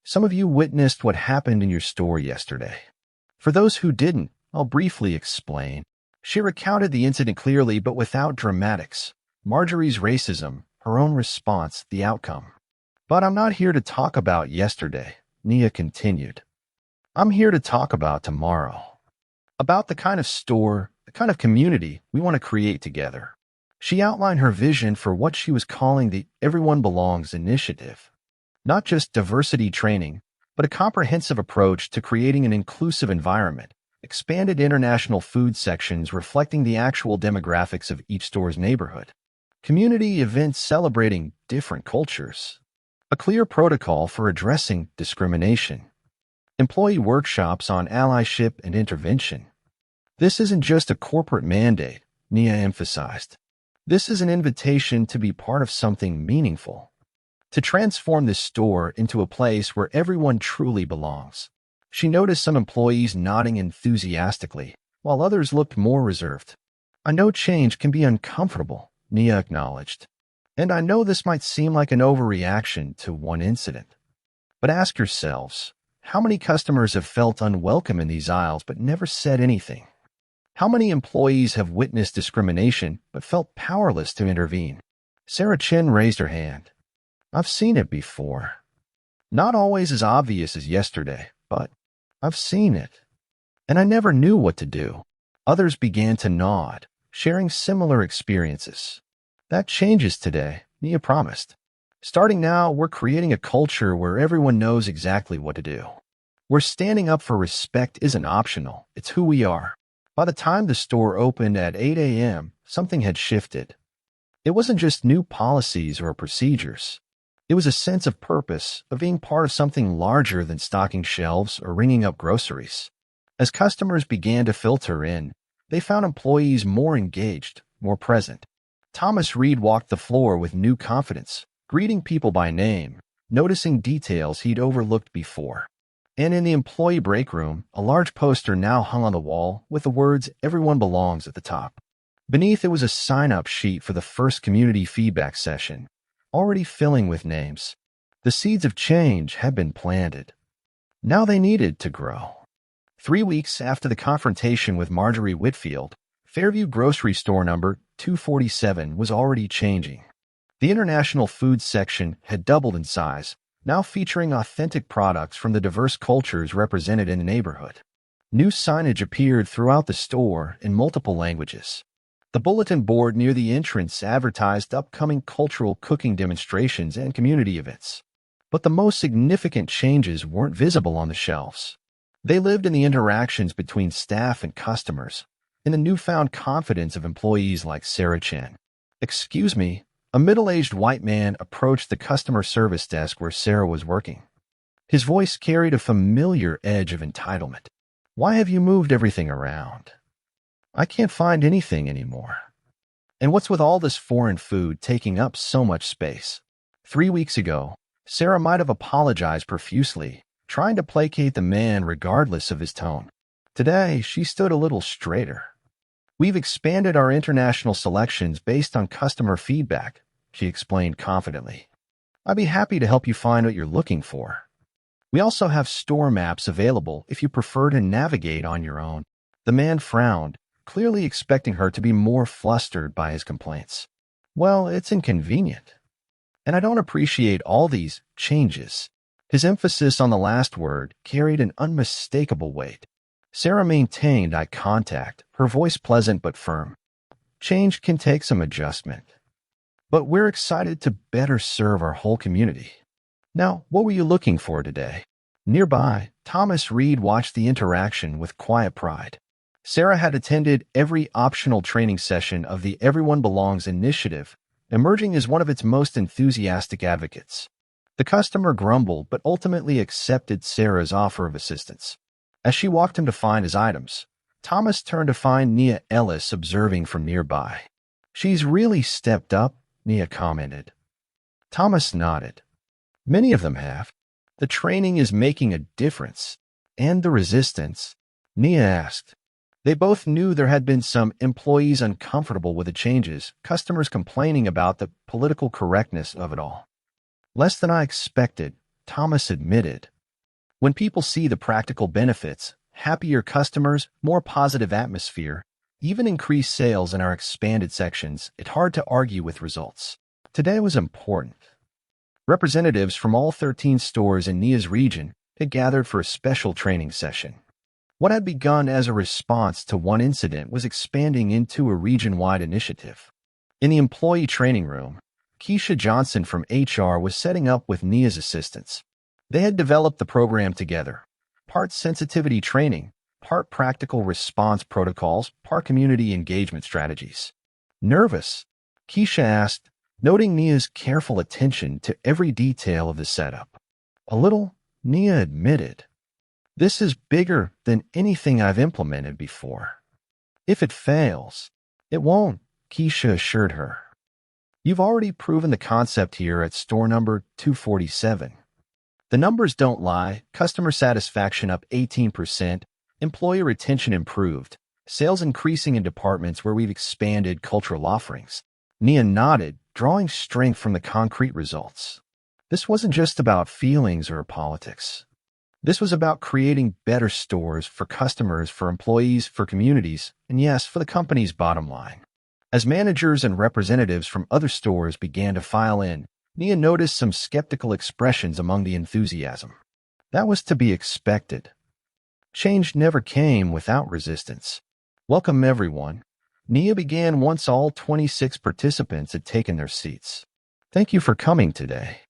Some of you witnessed what happened in your store yesterday. For those who didn't, I'll briefly explain." She recounted the incident clearly but without dramatics. Marjorie's racism, her own response, the outcome. "But I'm not here to talk about yesterday," Nia continued. "I'm here to talk about tomorrow. About the kind of store, the kind of community we want to create together." She outlined her vision for what she was calling the Everyone Belongs initiative. Not just diversity training, but a comprehensive approach to creating an inclusive environment, expanded international food sections reflecting the actual demographics of each store's neighborhood, community events celebrating different cultures, a clear protocol for addressing discrimination, employee workshops on allyship and intervention. "This isn't just a corporate mandate," Nia emphasized. "This is an invitation to be part of something meaningful, to transform this store into a place where everyone truly belongs." She noticed some employees nodding enthusiastically, while others looked more reserved. "I know change can be uncomfortable," Nia acknowledged. "And I know this might seem like an overreaction to one incident. But ask yourselves, how many customers have felt unwelcome in these aisles but never said anything? How many employees have witnessed discrimination but felt powerless to intervene?" Sarah Chen raised her hand. "I've seen it before. Not always as obvious as yesterday, but I've seen it. And I never knew what to do." Others began to nod, sharing similar experiences. "That changes today," Nia promised. "Starting now, we're creating a culture where everyone knows exactly what to do. Where standing up for respect isn't optional, it's who we are." By the time the store opened at 8 a.m., something had shifted. It wasn't just new policies or procedures. It was a sense of purpose, of being part of something larger than stocking shelves or ringing up groceries. As customers began to filter in, they found employees more engaged, more present. Thomas Reed walked the floor with new confidence, greeting people by name, noticing details he'd overlooked before. And in the employee break room, a large poster now hung on the wall with the words "Everyone Belongs" at the top. Beneath it was a sign-up sheet for the first community feedback session, already filling with names. The seeds of change had been planted. Now they needed to grow. 3 weeks after the confrontation with Marjorie Whitfield, Fairview Grocery Store number 247 was already changing. The international food section had doubled in size, now featuring authentic products from the diverse cultures represented in the neighborhood. New signage appeared throughout the store in multiple languages. The bulletin board near the entrance advertised upcoming cultural cooking demonstrations and community events. But the most significant changes weren't visible on the shelves. They lived in the interactions between staff and customers, in the newfound confidence of employees like Sarah Chen. "Excuse me," a middle-aged white man approached the customer service desk where Sarah was working. His voice carried a familiar edge of entitlement. "Why have you moved everything around? I can't find anything anymore. And what's with all this foreign food taking up so much space?" 3 weeks ago, Sarah might have apologized profusely, trying to placate the man regardless of his tone. Today, she stood a little straighter. "We've expanded our international selections based on customer feedback," she explained confidently. "I'd be happy to help you find what you're looking for. We also have store maps available if you prefer to navigate on your own." The man frowned, clearly expecting her to be more flustered by his complaints. "Well, it's inconvenient. And I don't appreciate all these changes." His emphasis on the last word carried an unmistakable weight. Sarah maintained eye contact, her voice pleasant but firm. "Change can take some adjustment. But we're excited to better serve our whole community. Now, what were you looking for today?" Nearby, Thomas Reed watched the interaction with quiet pride. Sarah had attended every optional training session of the Everyone Belongs initiative, emerging as one of its most enthusiastic advocates. The customer grumbled but ultimately accepted Sarah's offer of assistance. As she walked him to find his items, Thomas turned to find Nia Ellis observing from nearby. "She's really stepped up," Nia commented. Thomas nodded. "Many of them have. The training is making a difference." "And the resistance?" Nia asked. They both knew there had been some employees uncomfortable with the changes, customers complaining about the political correctness of it all. "Less than I expected," Thomas admitted. "When people see the practical benefits, happier customers, more positive atmosphere, even increased sales in our expanded sections, it's hard to argue with results." Today was important. Representatives from all 13 stores in Nia's region had gathered for a special training session. What had begun as a response to one incident was expanding into a region-wide initiative. In the employee training room, Keisha Johnson from HR was setting up with Nia's assistants. They had developed the program together, part sensitivity training, part practical response protocols, part community engagement strategies. "Nervous?" Keisha asked, noting Nia's careful attention to every detail of the setup. "A little," Nia admitted. "This is bigger than anything I've implemented before." "If it fails." "It won't," Keisha assured her. "You've already proven the concept here at store number 247. The numbers don't lie. Customer satisfaction up 18%, employee retention improved, sales increasing in departments where we've expanded cultural offerings." Nia nodded, drawing strength from the concrete results. This wasn't just about feelings or politics. This was about creating better stores for customers, for employees, for communities, and yes, for the company's bottom line. As managers and representatives from other stores began to file in, Nia noticed some skeptical expressions among the enthusiasm. That was to be expected. Change never came without resistance. "Welcome, everyone," Nia began once all 26 participants had taken their seats. "Thank you for coming today.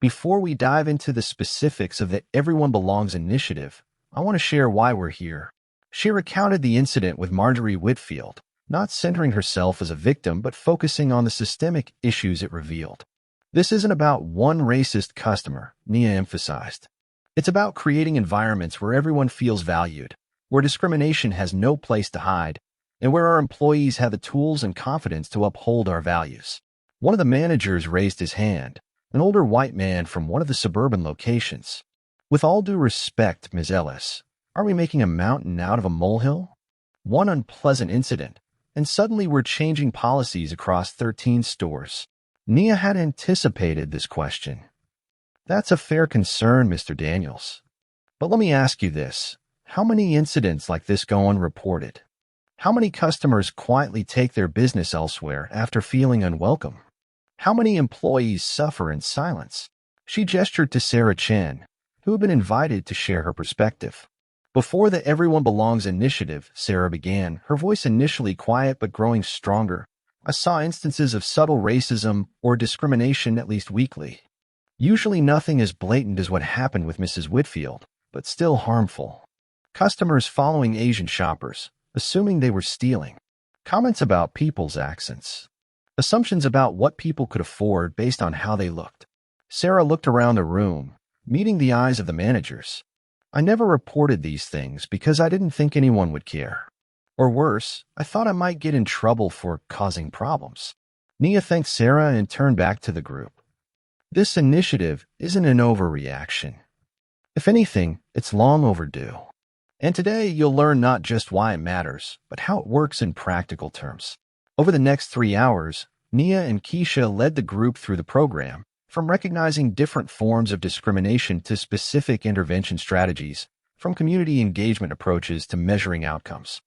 Before we dive into the specifics of the Everyone Belongs initiative, I want to share why we're here." She recounted the incident with Marjorie Whitfield, not centering herself as a victim but focusing on the systemic issues it revealed. "This isn't about one racist customer," Nia emphasized. "It's about creating environments where everyone feels valued, where discrimination has no place to hide, and where our employees have the tools and confidence to uphold our values." One of the managers raised his hand, an older white man from one of the suburban locations. "With all due respect, Ms. Ellis, are we making a mountain out of a molehill? One unpleasant incident, and suddenly we're changing policies across 13 stores." Nia had anticipated this question. "That's a fair concern, Mr. Daniels. But let me ask you this. How many incidents like this go unreported? How many customers quietly take their business elsewhere after feeling unwelcome? How many employees suffer in silence?" She gestured to Sarah Chen, who had been invited to share her perspective. "Before the Everyone Belongs initiative," Sarah began, her voice initially quiet but growing stronger, "I saw instances of subtle racism or discrimination at least weekly. Usually nothing as blatant as what happened with Mrs. Whitfield, but still harmful. Customers following Asian shoppers, assuming they were stealing. Comments about people's accents. Assumptions about what people could afford based on how they looked." Sarah looked around the room, meeting the eyes of the managers. "I never reported these things because I didn't think anyone would care. Or worse, I thought I might get in trouble for causing problems." Nia thanked Sarah and turned back to the group. "This initiative isn't an overreaction. If anything, it's long overdue. And today you'll learn not just why it matters, but how it works in practical terms." Over the next 3 hours, Nia and Keisha led the group through the program, from recognizing different forms of discrimination to specific intervention strategies, from community engagement approaches to measuring outcomes.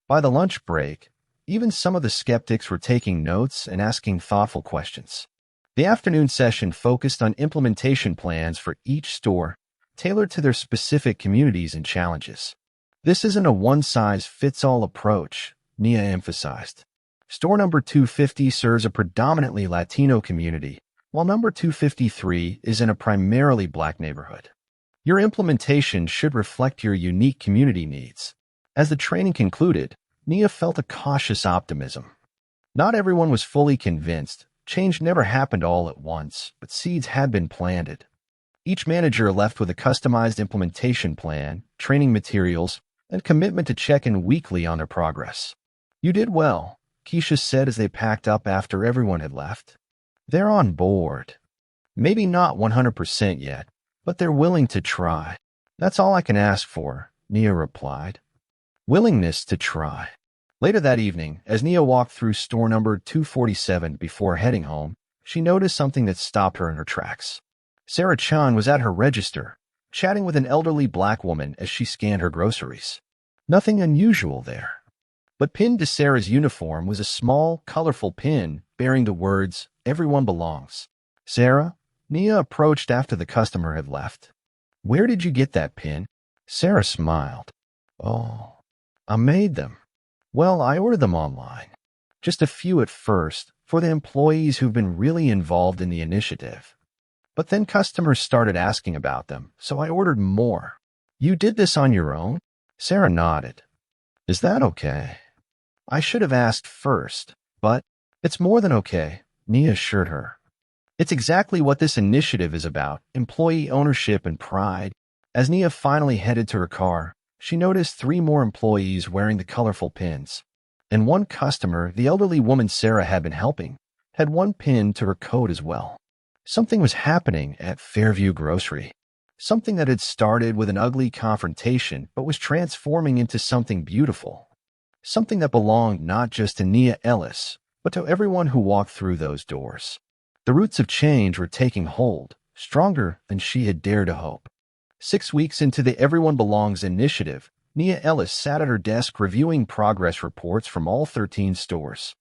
By the lunch break, even some of the skeptics were taking notes and asking thoughtful questions. The afternoon session focused on implementation plans for each store, tailored to their specific communities and challenges. "This isn't a one-size-fits-all approach," Nia emphasized. "Store number 250 serves a predominantly Latino community, while number 253 is in a primarily Black neighborhood. Your implementation should reflect your unique community needs. As the training concluded, Nia felt a cautious optimism. Not everyone was fully convinced. Change never happened all at once, but seeds had been planted. Each manager left with a customized implementation plan, training materials, and commitment to check in weekly on their progress. You did well, Keisha said as they packed up after everyone had left. They're on board. Maybe not 100% yet, but they're willing to try. That's all I can ask for, Nia replied. Willingness to try. Later that evening, as Nia walked through store number 247 before heading home, she noticed something that stopped her in her tracks. Sarah Chan was at her register, chatting with an elderly black woman as she scanned her groceries. Nothing unusual there. But pinned to Sarah's uniform was a small, colorful pin bearing the words, "Everyone belongs." Sarah, Nia approached after the customer had left. "Where did you get that pin?" Sarah smiled. "Oh, I made them. Well, I ordered them online. Just a few at first, for the employees who've been really involved in the initiative. But then customers started asking about them, so I ordered more." "You did this on your own?" Sarah nodded. "Is that okay?" "I should have asked first, but it's more than okay," Nia assured her. "It's exactly what this initiative is about, employee ownership and pride." As Nia finally headed to her car, she noticed 3 more employees wearing the colorful pins. And one customer, the elderly woman Sarah had been helping, had one pin to her coat as well. Something was happening at Fairview Grocery. Something that had started with an ugly confrontation but was transforming into something beautiful. Something that belonged not just to Nia Ellis, but to everyone who walked through those doors. The roots of change were taking hold, stronger than she had dared to hope. 6 weeks into the Everyone Belongs initiative, Nia Ellis sat at her desk reviewing progress reports from all 13 stores.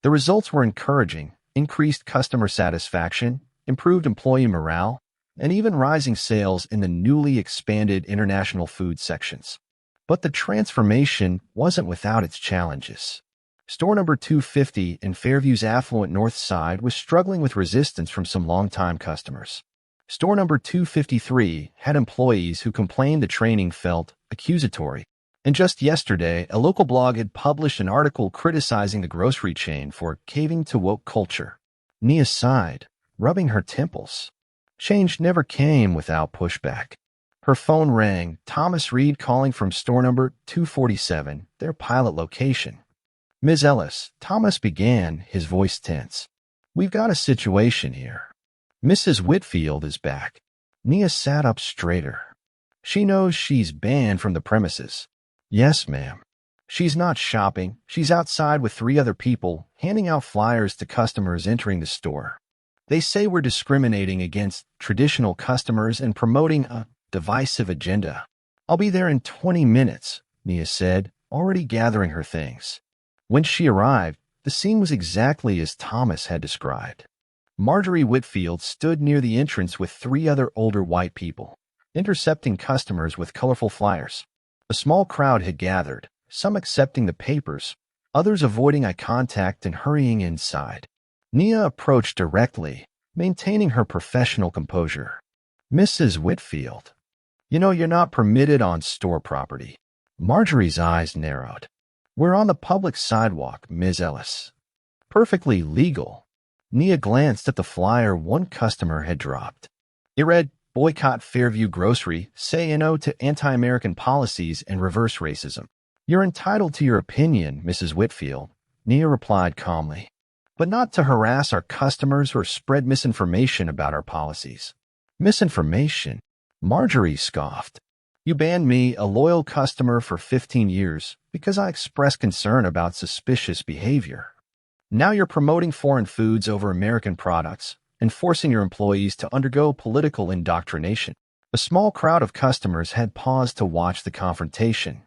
The results were encouraging: increased customer satisfaction, improved employee morale, and even rising sales in the newly expanded international food sections. But the transformation wasn't without its challenges. Store number 250 in Fairview's affluent north side was struggling with resistance from some longtime customers. Store number 253 had employees who complained the training felt accusatory. And just yesterday, a local blog had published an article criticizing the grocery chain for caving to woke culture. Nia sighed, rubbing her temples. Change never came without pushback. Her phone rang, Thomas Reed calling from store number 247, their pilot location. "Ms. Ellis," Thomas began, his voice tense. "We've got a situation here. Mrs. Whitfield is back." Nia sat up straighter. "She knows she's banned from the premises." "Yes, ma'am." "She's not shopping. She's outside with 3 other people, handing out flyers to customers entering the store. They say we're discriminating against traditional customers and promoting a divisive agenda." "I'll be there in 20 minutes, Nia said, already gathering her things. When she arrived, the scene was exactly as Thomas had described. Marjorie Whitfield stood near the entrance with 3 other older white people, intercepting customers with colorful flyers. A small crowd had gathered, some accepting the papers, others avoiding eye contact and hurrying inside. Nia approached directly, maintaining her professional composure. "Mrs. Whitfield, you know you're not permitted on store property." Marjorie's eyes narrowed. "We're on the public sidewalk, Ms. Ellis." "Perfectly legal." Nia glanced at the flyer one customer had dropped. It read, "Boycott Fairview Grocery, say no to anti-American policies and reverse racism." "You're entitled to your opinion, Mrs. Whitfield," Nia replied calmly, "but not to harass our customers or spread misinformation about our policies." "Misinformation?" Marjorie scoffed. "You banned me, a loyal customer, for 15 years because I expressed concern about suspicious behavior. Now you're promoting foreign foods over American products and forcing your employees to undergo political indoctrination." A small crowd of customers had paused to watch the confrontation.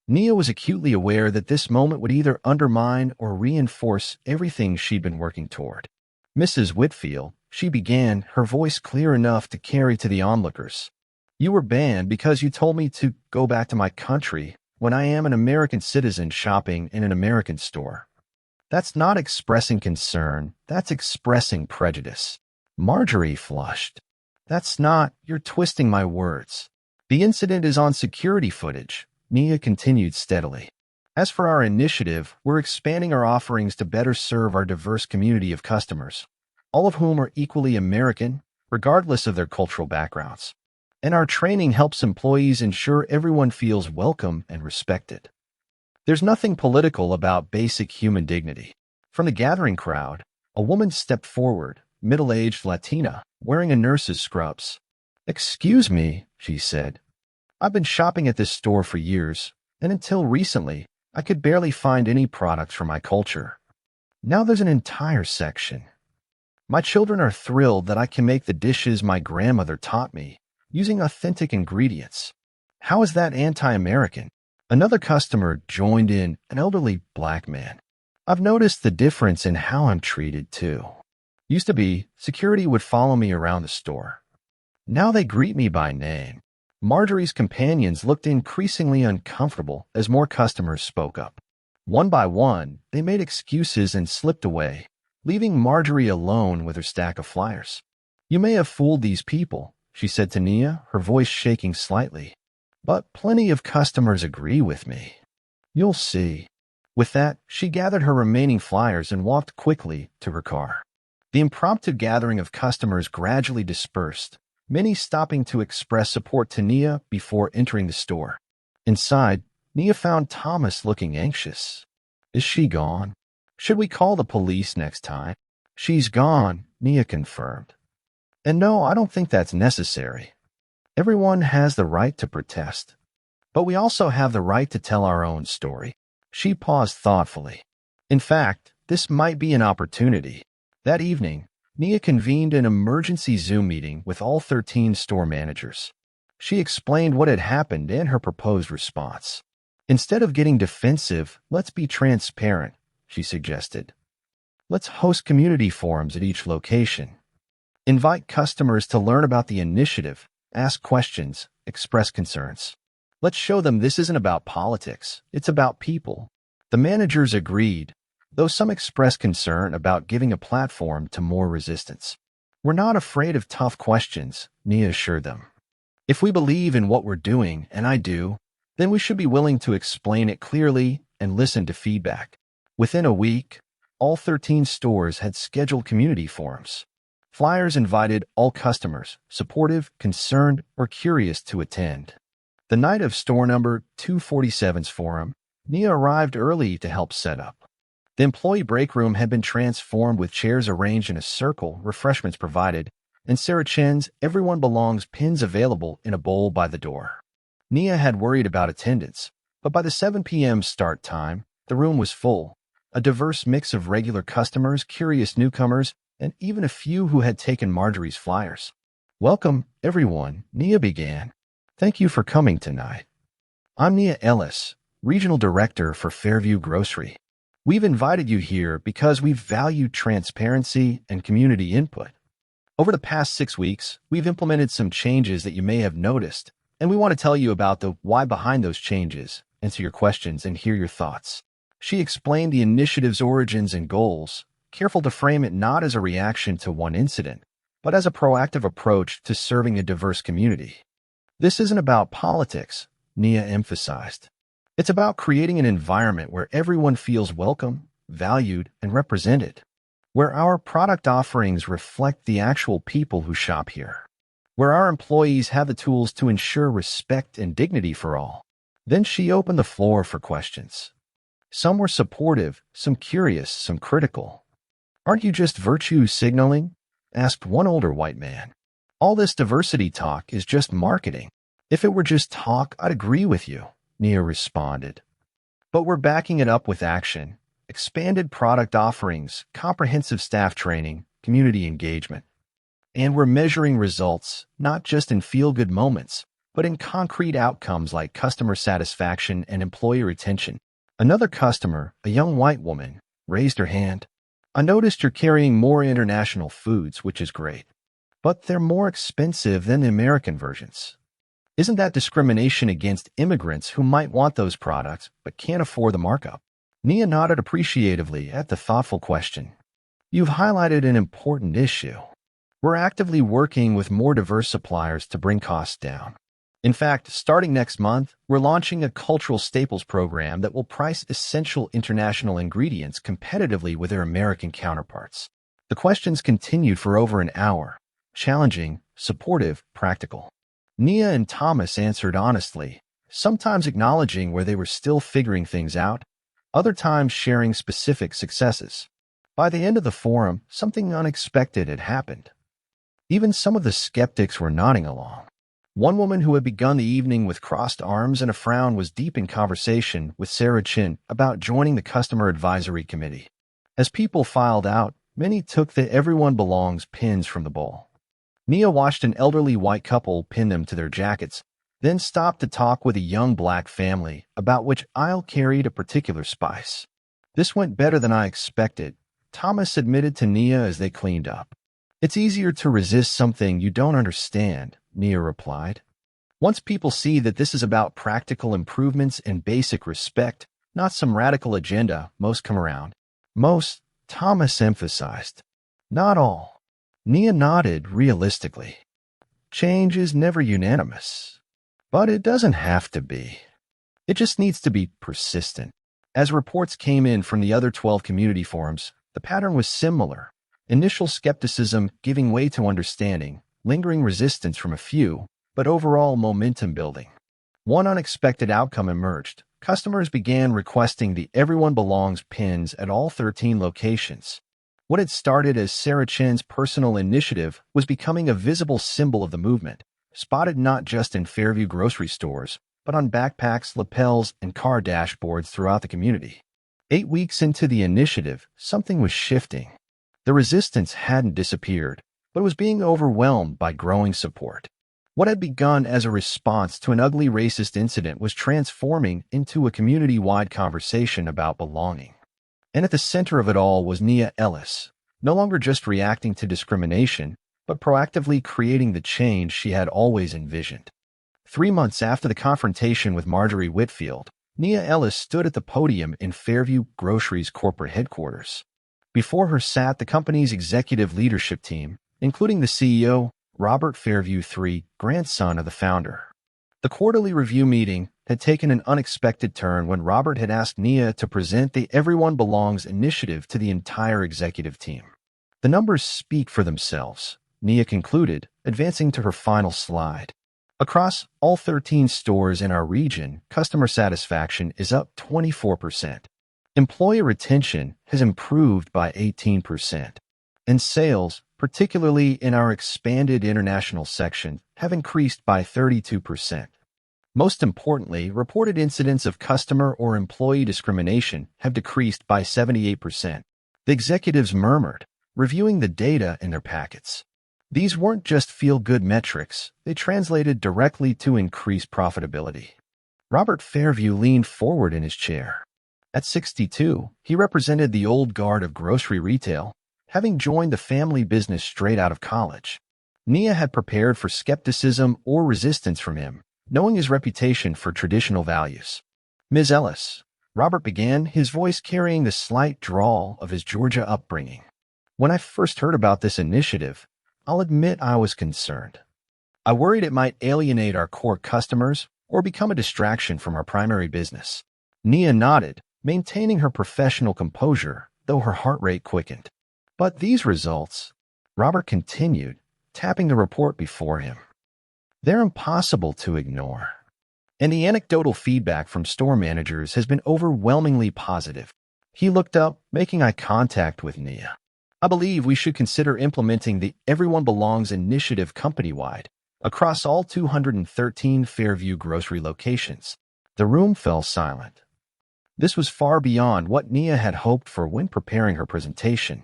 Nia was acutely aware that this moment would either undermine or reinforce everything she'd been working toward. "Mrs. Whitfield," she began, her voice clear enough to carry to the onlookers. "You were banned because you told me to go back to my country when I am an American citizen shopping in an American store. That's not expressing concern, that's expressing prejudice." Marjorie flushed. "That's not, you're twisting my words." The incident is on security footage, Nia continued steadily. As for our initiative, we're expanding our offerings to better serve our diverse community of customers, all of whom are equally American, regardless of their cultural backgrounds. And our training helps employees ensure everyone feels welcome and respected. There's nothing political about basic human dignity. From the gathering crowd, a woman stepped forward, middle-aged Latina, wearing a nurse's scrubs. "Excuse me," she said. "I've been shopping at this store for years, and until recently, I could barely find any products from my culture. Now there's an entire section. My children are thrilled that I can make the dishes my grandmother taught me, using authentic ingredients. How is that anti-American?" Another customer joined in, an elderly black man. "I've noticed the difference in how I'm treated, too. Used to be, security would follow me around the store. Now they greet me by name." Marjorie's companions looked increasingly uncomfortable as more customers spoke up. One by one, they made excuses and slipped away, leaving Marjorie alone with her stack of flyers. "You may have fooled these people," she said to Nia, her voice shaking slightly. "But plenty of customers agree with me. You'll see." With that, she gathered her remaining flyers and walked quickly to her car. The impromptu gathering of customers gradually dispersed, many stopping to express support to Nia before entering the store. Inside, Nia found Thomas looking anxious. "Is she gone? Should we call the police next time?" "She's gone," Nia confirmed. "And no, I don't think that's necessary. Everyone has the right to protest. But we also have the right to tell our own story." She paused thoughtfully. In fact, this might be an opportunity. That evening, Nia convened an emergency Zoom meeting with all 13 store managers. She explained what had happened and her proposed response. "Instead of getting defensive, let's be transparent," she suggested. "Let's host community forums at each location. Invite customers to learn about the initiative, ask questions, express concerns. Let's show them this isn't about politics, it's about people." The managers agreed, though some expressed concern about giving a platform to more resistance. "We're not afraid of tough questions," Nia assured them. "If we believe in what we're doing, and I do, then we should be willing to explain it clearly and listen to feedback." Within a week, all 13 stores had scheduled community forums. Flyers invited all customers, supportive, concerned, or curious, to attend. The night of store number 247's forum, Nia arrived early to help set up. The employee break room had been transformed with chairs arranged in a circle, refreshments provided, and Sarah Chen's "Everyone Belongs" pins available in a bowl by the door. Nia had worried about attendance, but by the 7 p.m. start time, the room was full, a diverse mix of regular customers, curious newcomers, and even a few who had taken Marjorie's flyers. "Welcome, everyone," Nia began. "Thank you for coming tonight. I'm Nia Ellis, Regional Director for Fairview Grocery. We've invited you here because we value transparency and community input. Over the past 6 weeks, we've implemented some changes that you may have noticed, and we want to tell you about the why behind those changes, answer your questions, and hear your thoughts." She explained the initiative's origins and goals, careful to frame it not as a reaction to one incident, but as a proactive approach to serving a diverse community. "This isn't about politics," Nia emphasized. "It's about creating an environment where everyone feels welcome, valued, and represented, where our product offerings reflect the actual people who shop here, where our employees have the tools to ensure respect and dignity for all." Then she opened the floor for questions. Some were supportive, some curious, some critical. "Aren't you just virtue signaling?" asked one older white man. "All this diversity talk is just marketing." "If it were just talk, I'd agree with you," Nia responded. "But we're backing it up with action, expanded product offerings, comprehensive staff training, community engagement. And we're measuring results, not just in feel-good moments, but in concrete outcomes like customer satisfaction and employee retention." Another customer, a young white woman, raised her hand. "I noticed you're carrying more international foods, which is great. But they're more expensive than the American versions. Isn't that discrimination against immigrants who might want those products but can't afford the markup?" Nia nodded appreciatively at the thoughtful question. "You've highlighted an important issue. We're actively working with more diverse suppliers to bring costs down. In fact, starting next month, we're launching a cultural staples program that will price essential international ingredients competitively with their American counterparts. The questions continued for over an hour. Challenging, supportive, practical. Nia and Thomas answered honestly, sometimes acknowledging where they were still figuring things out, other times sharing specific successes. By the end of the forum, something unexpected had happened. Even some of the skeptics were nodding along. One woman who had begun the evening with crossed arms and a frown was deep in conversation with Sarah Chin about joining the Customer Advisory Committee. As people filed out, many took the Everyone Belongs pins from the bowl. Nia watched an elderly white couple pin them to their jackets, then stopped to talk with a young black family about which aisle carried a particular spice. "This went better than I expected," Thomas admitted to Nia as they cleaned up. "It's easier to resist something you don't understand," Nia replied. "Once people see that this is about practical improvements and basic respect, not some radical agenda, most come around." "Most," Thomas emphasized. "Not all." Nia nodded realistically. "Change is never unanimous. But it doesn't have to be. It just needs to be persistent." As reports came in from the other 12 community forums, the pattern was similar. Initial skepticism giving way to understanding, lingering resistance from a few, but overall momentum building. One unexpected outcome emerged. Customers began requesting the Everyone Belongs pins at all 13 locations. What had started as Sarah Chen's personal initiative was becoming a visible symbol of the movement, spotted not just in Fairview grocery stores, but on backpacks, lapels, and car dashboards throughout the community. 8 weeks into the initiative, something was shifting. The resistance hadn't disappeared, but was being overwhelmed by growing support. What had begun as a response to an ugly racist incident was transforming into a community-wide conversation about belonging. And at the center of it all was Nia Ellis, no longer just reacting to discrimination, but proactively creating the change she had always envisioned. 3 months after the confrontation with Marjorie Whitfield, Nia Ellis stood at the podium in Fairview Grocery's corporate headquarters. Before her sat the company's executive leadership team, including the CEO, Robert Fairview III, grandson of the founder. The quarterly review meeting had taken an unexpected turn when Robert had asked Nia to present the Everyone Belongs initiative to the entire executive team. "The numbers speak for themselves," Nia concluded, advancing to her final slide. "Across all 13 stores in our region, customer satisfaction is up 24%. Employee retention has improved by 18%. And sales, particularly in our expanded international section, have increased by 32%. Most importantly, reported incidents of customer or employee discrimination have decreased by 78%. The executives murmured, reviewing the data in their packets. These weren't just feel-good metrics, they translated directly to increased profitability. Robert Fairview leaned forward in his chair. At 62, he represented the old guard of grocery retail, having joined the family business straight out of college. Nia had prepared for skepticism or resistance from him, knowing his reputation for traditional values. "Ms. Ellis," Robert began, his voice carrying the slight drawl of his Georgia upbringing. "When I first heard about this initiative, I'll admit I was concerned. I worried it might alienate our core customers or become a distraction from our primary business." Nia nodded, maintaining her professional composure, though her heart rate quickened. "But these results," Robert continued, tapping the report before him, "they're impossible to ignore. And the anecdotal feedback from store managers has been overwhelmingly positive." He looked up, making eye contact with Nia. "I believe we should consider implementing the Everyone Belongs initiative company-wide, across all 213 Fairview grocery locations." The room fell silent. This was far beyond what Nia had hoped for when preparing her presentation.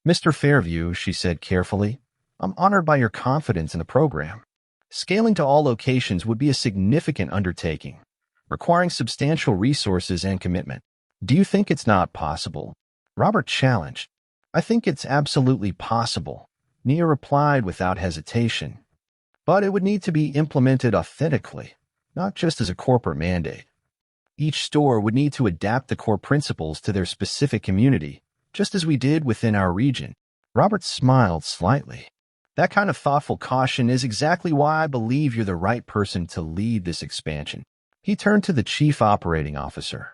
"Mr. Fairview," she said carefully, "I'm honored by your confidence in the program. Scaling to all locations would be a significant undertaking, requiring substantial resources and commitment. Do you think it's not possible?" Robert challenged. "I think it's absolutely possible," Nia replied without hesitation. "But it would need to be implemented authentically, not just as a corporate mandate. Each store would need to adapt the core principles to their specific community, just as we did within our region." Robert smiled slightly. That kind of thoughtful caution is exactly why I believe you're the right person to lead this expansion. He turned to the chief operating officer.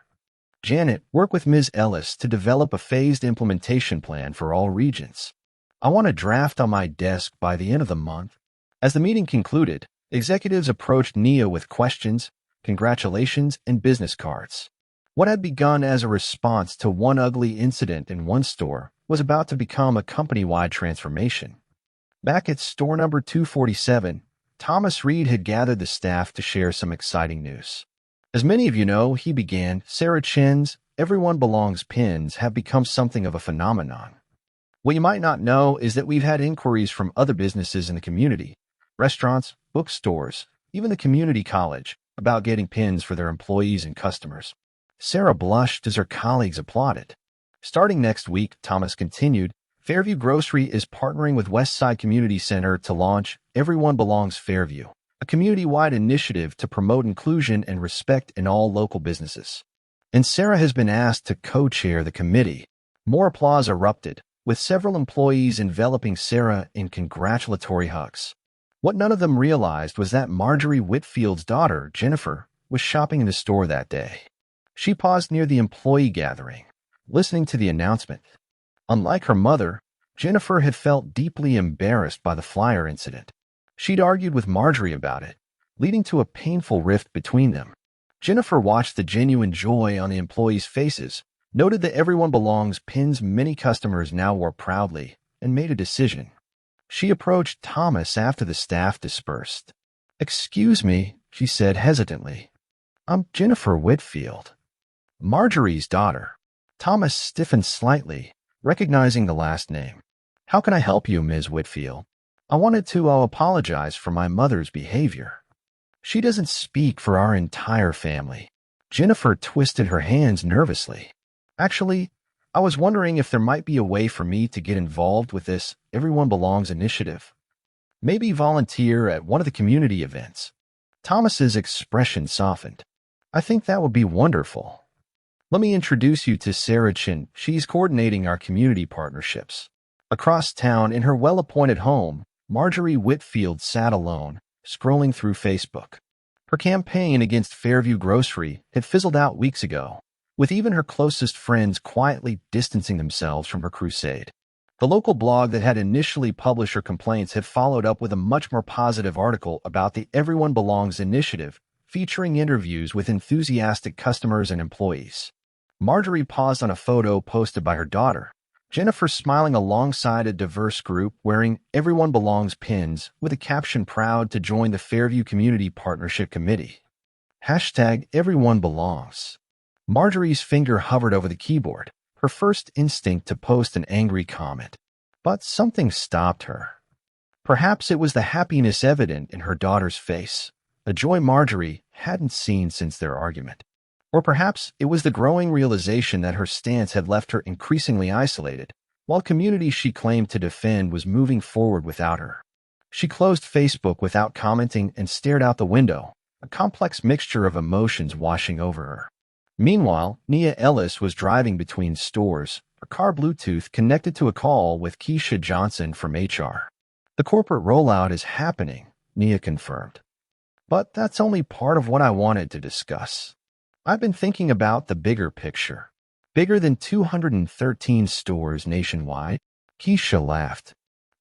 Janet, work with Ms. Ellis to develop a phased implementation plan for all regions. I want a draft on my desk by the end of the month. As the meeting concluded, executives approached Nia with questions, congratulations, and business cards. What had begun as a response to one ugly incident in one store was about to become a company-wide transformation. Back at store number 247, Thomas Reed had gathered the staff to share some exciting news. As many of you know, he began, Sarah Chen's Everyone Belongs pins have become something of a phenomenon. What you might not know is that we've had inquiries from other businesses in the community, restaurants, bookstores, even the community college, about getting pins for their employees and customers. Sarah blushed as her colleagues applauded. Starting next week, Thomas continued, Fairview Grocery is partnering with Westside Community Center to launch Everyone Belongs Fairview, a community-wide initiative to promote inclusion and respect in all local businesses. And Sarah has been asked to co-chair the committee. More applause erupted, with several employees enveloping Sarah in congratulatory hugs. What none of them realized was that Marjorie Whitfield's daughter, Jennifer, was shopping in the store that day. She paused near the employee gathering, listening to the announcement. Unlike her mother, Jennifer had felt deeply embarrassed by the flyer incident. She'd argued with Marjorie about it, leading to a painful rift between them. Jennifer watched the genuine joy on the employees' faces, noted that Everyone Belongs pins many customers now wore proudly, and made a decision. She approached Thomas after the staff dispersed. "Excuse me," she said hesitantly. "I'm Jennifer Whitfield, Marjorie's daughter." Thomas stiffened slightly, recognizing the last name. "How can I help you, Ms. Whitfield? I wanted to apologize for my mother's behavior. She doesn't speak for our entire family." Jennifer twisted her hands nervously. "Actually, I was wondering if there might be a way for me to get involved with this Everyone Belongs initiative. Maybe volunteer at one of the community events." Thomas's expression softened. "I think that would be wonderful. Let me introduce you to Sarah Chin. She's coordinating our community partnerships." Across town, in her well-appointed home, Marjorie Whitfield sat alone, scrolling through Facebook. Her campaign against Fairview Grocery had fizzled out weeks ago, with even her closest friends quietly distancing themselves from her crusade. The local blog that had initially published her complaints had followed up with a much more positive article about the Everyone Belongs initiative, featuring interviews with enthusiastic customers and employees. Marjorie paused on a photo posted by her daughter, Jennifer smiling alongside a diverse group wearing Everyone Belongs pins with a caption proud to join the Fairview Community Partnership Committee. #Everyone Belongs. Marjorie's finger hovered over the keyboard, her first instinct to post an angry comment. But something stopped her. Perhaps it was the happiness evident in her daughter's face, a joy Marjorie hadn't seen since their argument. Or perhaps it was the growing realization that her stance had left her increasingly isolated, while community she claimed to defend was moving forward without her. She closed Facebook without commenting and stared out the window, a complex mixture of emotions washing over her. Meanwhile, Nia Ellis was driving between stores, her car Bluetooth connected to a call with Keisha Johnson from HR. "The corporate rollout is happening," Nia confirmed. "But that's only part of what I wanted to discuss. I've been thinking about the bigger picture. Bigger than 213 stores nationwide." Keisha laughed.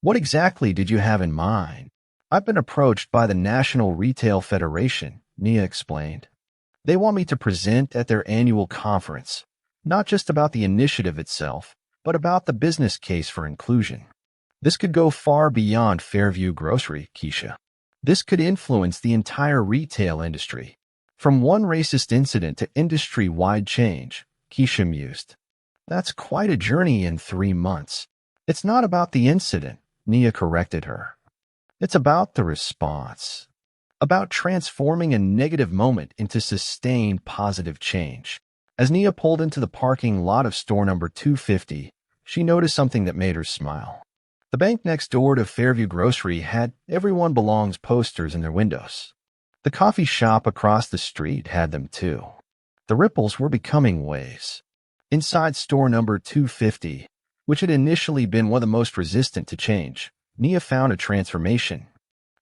"What exactly did you have in mind?" "I've been approached by the National Retail Federation," Nia explained. "They want me to present at their annual conference, not just about the initiative itself, but about the business case for inclusion. This could go far beyond Fairview Grocery, Keisha. This could influence the entire retail industry. From one racist incident to industry-wide change," Keisha mused. "That's quite a journey in 3 months." "It's not about the incident," Nia corrected her. "It's about the response. About transforming a negative moment into sustained positive change." As Nia pulled into the parking lot of store number 250, she noticed something that made her smile. The bank next door to Fairview Grocery had Everyone Belongs posters in their windows. The coffee shop across the street had them too. The ripples were becoming waves. Inside store number 250, which had initially been one of the most resistant to change, Nia found a transformation.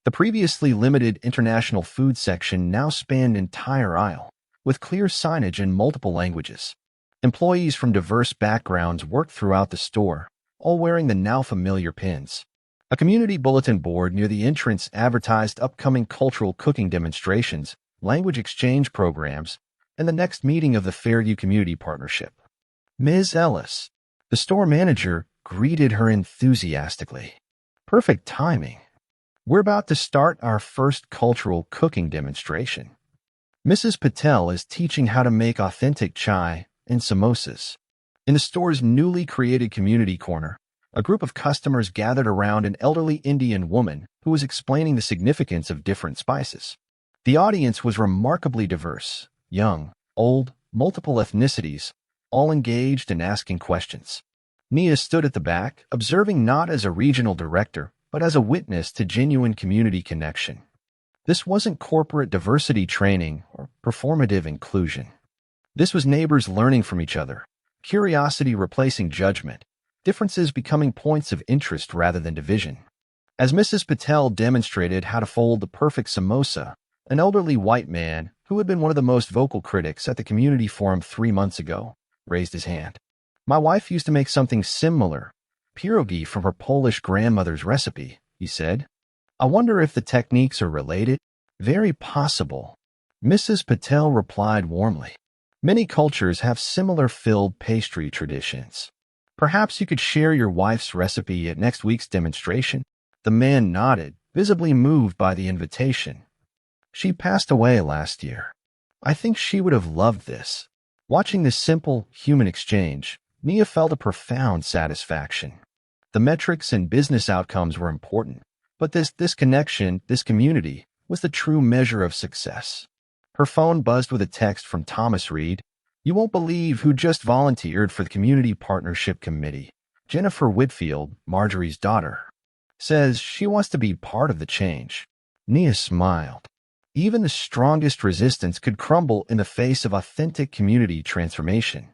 The previously limited international food section now spanned an entire aisle, with clear signage in multiple languages. Employees from diverse backgrounds worked throughout the store, all wearing the now familiar pins. A community bulletin board near the entrance advertised upcoming cultural cooking demonstrations, language exchange programs, and the next meeting of the Fairview Community Partnership. Ms. Ellis, the store manager, greeted her enthusiastically. Perfect timing. We're about to start our first cultural cooking demonstration. Mrs. Patel is teaching how to make authentic chai and samosas. In the store's newly created community corner, a group of customers gathered around an elderly Indian woman who was explaining the significance of different spices. The audience was remarkably diverse, young, old, multiple ethnicities, all engaged and asking questions. Nia stood at the back, observing not as a regional director, but as a witness to genuine community connection. This wasn't corporate diversity training or performative inclusion. This was neighbors learning from each other, curiosity replacing judgment, differences becoming points of interest rather than division. As Mrs. Patel demonstrated how to fold the perfect samosa, an elderly white man, who had been one of the most vocal critics at the community forum 3 months ago, raised his hand. My wife used to make something similar, pierogi from her Polish grandmother's recipe, he said. I wonder if the techniques are related? Very possible. Mrs. Patel replied warmly. Many cultures have similar filled pastry traditions. Perhaps you could share your wife's recipe at next week's demonstration? The man nodded, visibly moved by the invitation. She passed away last year. I think she would have loved this. Watching this simple, human exchange, Nia felt a profound satisfaction. The metrics and business outcomes were important, but this connection, this community, was the true measure of success. Her phone buzzed with a text from Thomas Reed. You won't believe who just volunteered for the Community Partnership Committee. Jennifer Whitfield, Marjorie's daughter, says she wants to be part of the change. Nia smiled. Even the strongest resistance could crumble in the face of authentic community transformation.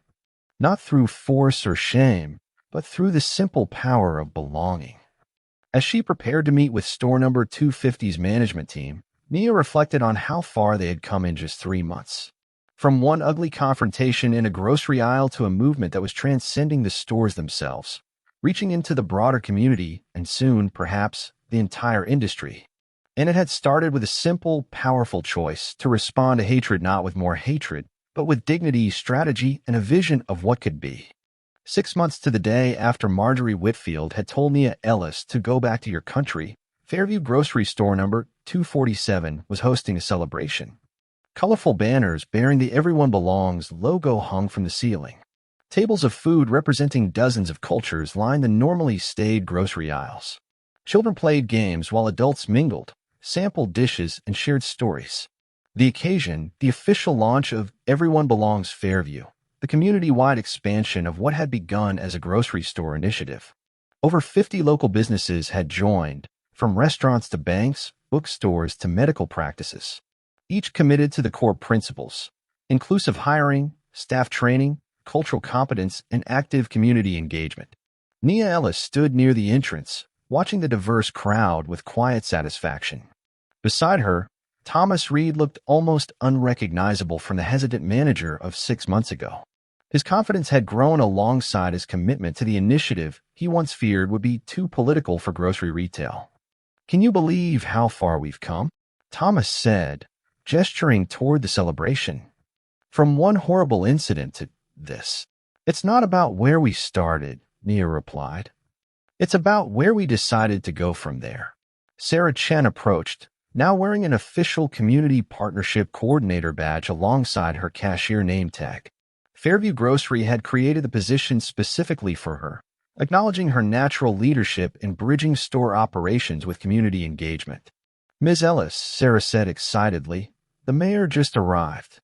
Not through force or shame, but through the simple power of belonging. As she prepared to meet with store number 250's management team, Nia reflected on how far they had come in just 3 months. From one ugly confrontation in a grocery aisle to a movement that was transcending the stores themselves, reaching into the broader community and soon, perhaps, the entire industry. And it had started with a simple, powerful choice to respond to hatred not with more hatred, but with dignity, strategy, and a vision of what could be. 6 months to the day after Marjorie Whitfield had told Nia Ellis to go back to your country, Fairview Grocery store number 247 was hosting a celebration. Colorful banners bearing the Everyone Belongs logo hung from the ceiling. Tables of food representing dozens of cultures lined the normally staid grocery aisles. Children played games while adults mingled, sampled dishes, and shared stories. The occasion, the official launch of Everyone Belongs Fairview, the community-wide expansion of what had begun as a grocery store initiative. Over 50 local businesses had joined, from restaurants to banks, bookstores to medical practices, each committed to the core principles: inclusive hiring, staff training, cultural competence, and active community engagement. Nia Ellis stood near the entrance, watching the diverse crowd with quiet satisfaction. Beside her, Thomas Reed looked almost unrecognizable from the hesitant manager of 6 months ago. His confidence had grown alongside his commitment to the initiative he once feared would be too political for grocery retail. Can you believe how far we've come? Thomas said, gesturing toward the celebration. From one horrible incident to this. It's not about where we started, Nia replied. It's about where we decided to go from there. Sarah Chen approached, now wearing an official community partnership coordinator badge alongside her cashier name tag. Fairview Grocery had created the position specifically for her, acknowledging her natural leadership in bridging store operations with community engagement. Ms. Ellis, Sarah said excitedly, the mayor just arrived,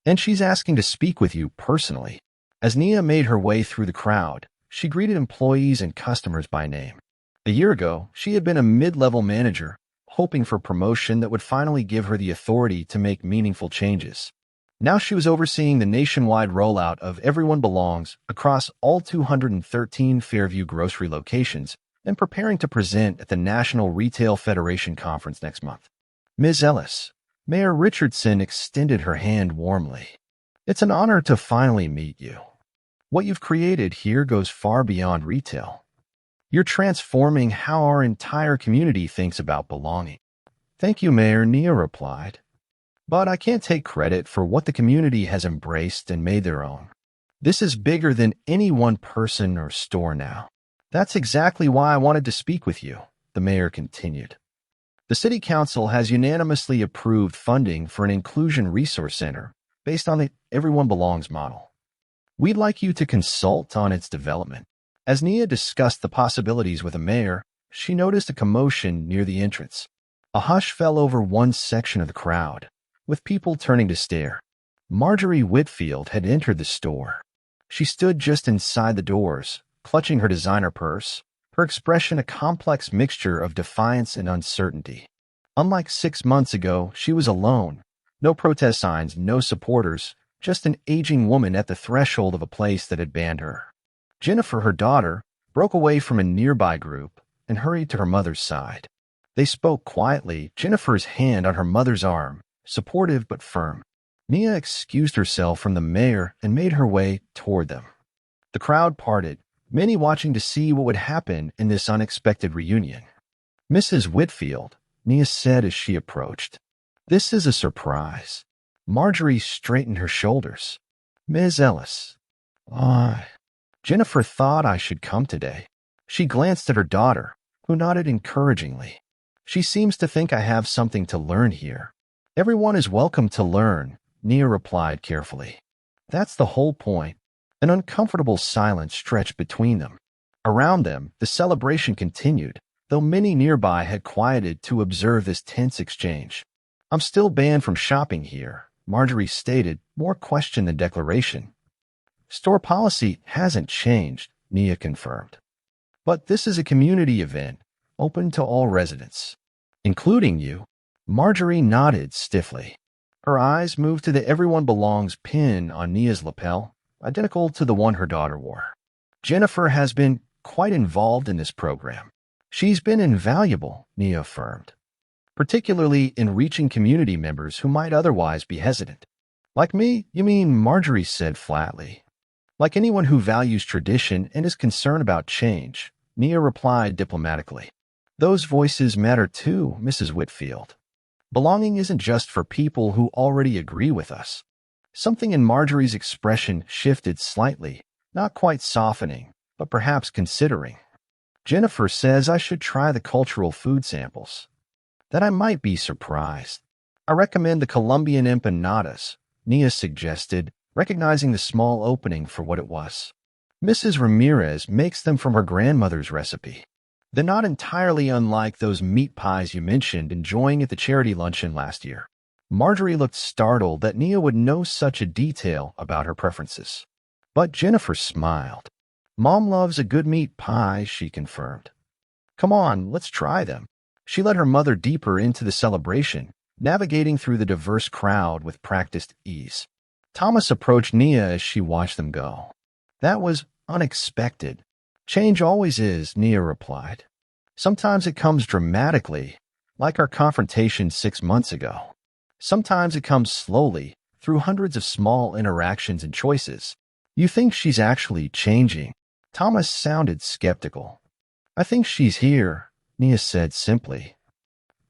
and she's asking to speak with you personally. As Nia made her way through the crowd, she greeted employees and customers by name. A year ago, she had been a mid-level manager, hoping for promotion that would finally give her the authority to make meaningful changes. Now she was overseeing the nationwide rollout of Everyone Belongs across all 213 Fairview Grocery locations and preparing to present at the National Retail Federation Conference next month. Ms. Ellis, Mayor Richardson extended her hand warmly. It's an honor to finally meet you. What you've created here goes far beyond retail. You're transforming how our entire community thinks about belonging. Thank you, Mayor, Nia replied. But I can't take credit for what the community has embraced and made their own. This is bigger than any one person or store now. That's exactly why I wanted to speak with you, the mayor continued. The City Council has unanimously approved funding for an inclusion resource center based on the Everyone Belongs model. We'd like you to consult on its development. As Nia discussed the possibilities with the mayor, she noticed a commotion near the entrance. A hush fell over one section of the crowd, with people turning to stare. Marjorie Whitfield had entered the store. She stood just inside the doors, clutching her designer purse, her expression a complex mixture of defiance and uncertainty. Unlike 6 months ago, she was alone. No protest signs, no supporters, just an aging woman at the threshold of a place that had banned her. Jennifer, her daughter, broke away from a nearby group and hurried to her mother's side. They spoke quietly, Jennifer's hand on her mother's arm, supportive but firm. Nia excused herself from the mayor and made her way toward them. The crowd parted, many watching to see what would happen in this unexpected reunion. Mrs. Whitfield, Nia said as she approached. This is a surprise. Marjorie straightened her shoulders. Ms. Ellis. Jennifer thought I should come today. She glanced at her daughter, who nodded encouragingly. She seems to think I have something to learn here. Everyone is welcome to learn, Nia replied carefully. That's the whole point. An uncomfortable silence stretched between them. Around them, the celebration continued, though many nearby had quieted to observe this tense exchange. I'm still banned from shopping here, Marjorie stated, more question than declaration. Store policy hasn't changed, Nia confirmed. But this is a community event, open to all residents. Including you. Marjorie nodded stiffly. Her eyes moved to the Everyone Belongs pin on Nia's lapel, identical to the one her daughter wore. Jennifer has been quite involved in this program. She's been invaluable, Nia affirmed, particularly in reaching community members who might otherwise be hesitant. Like me, you mean, Marjorie said flatly. Like anyone who values tradition and is concerned about change, Nia replied diplomatically. Those voices matter too, Mrs. Whitfield. Belonging isn't just for people who already agree with us. Something in Marjorie's expression shifted slightly, not quite softening, but perhaps considering. Jennifer says I should try the cultural food samples. That I might be surprised. I recommend the Colombian empanadas, Nia suggested, recognizing the small opening for what it was. Mrs. Ramirez makes them from her grandmother's recipe. They're not entirely unlike those meat pies you mentioned enjoying at the charity luncheon last year. Marjorie looked startled that Nia would know such a detail about her preferences. But Jennifer smiled. Mom loves a good meat pie, she confirmed. Come on, let's try them. She led her mother deeper into the celebration, navigating through the diverse crowd with practiced ease. Thomas approached Nia as she watched them go. That was unexpected. Change always is, Nia replied. Sometimes it comes dramatically, like our confrontation 6 months ago. Sometimes it comes slowly, through hundreds of small interactions and choices. You think she's actually changing? Thomas sounded skeptical. I think she's here, Nia said simply.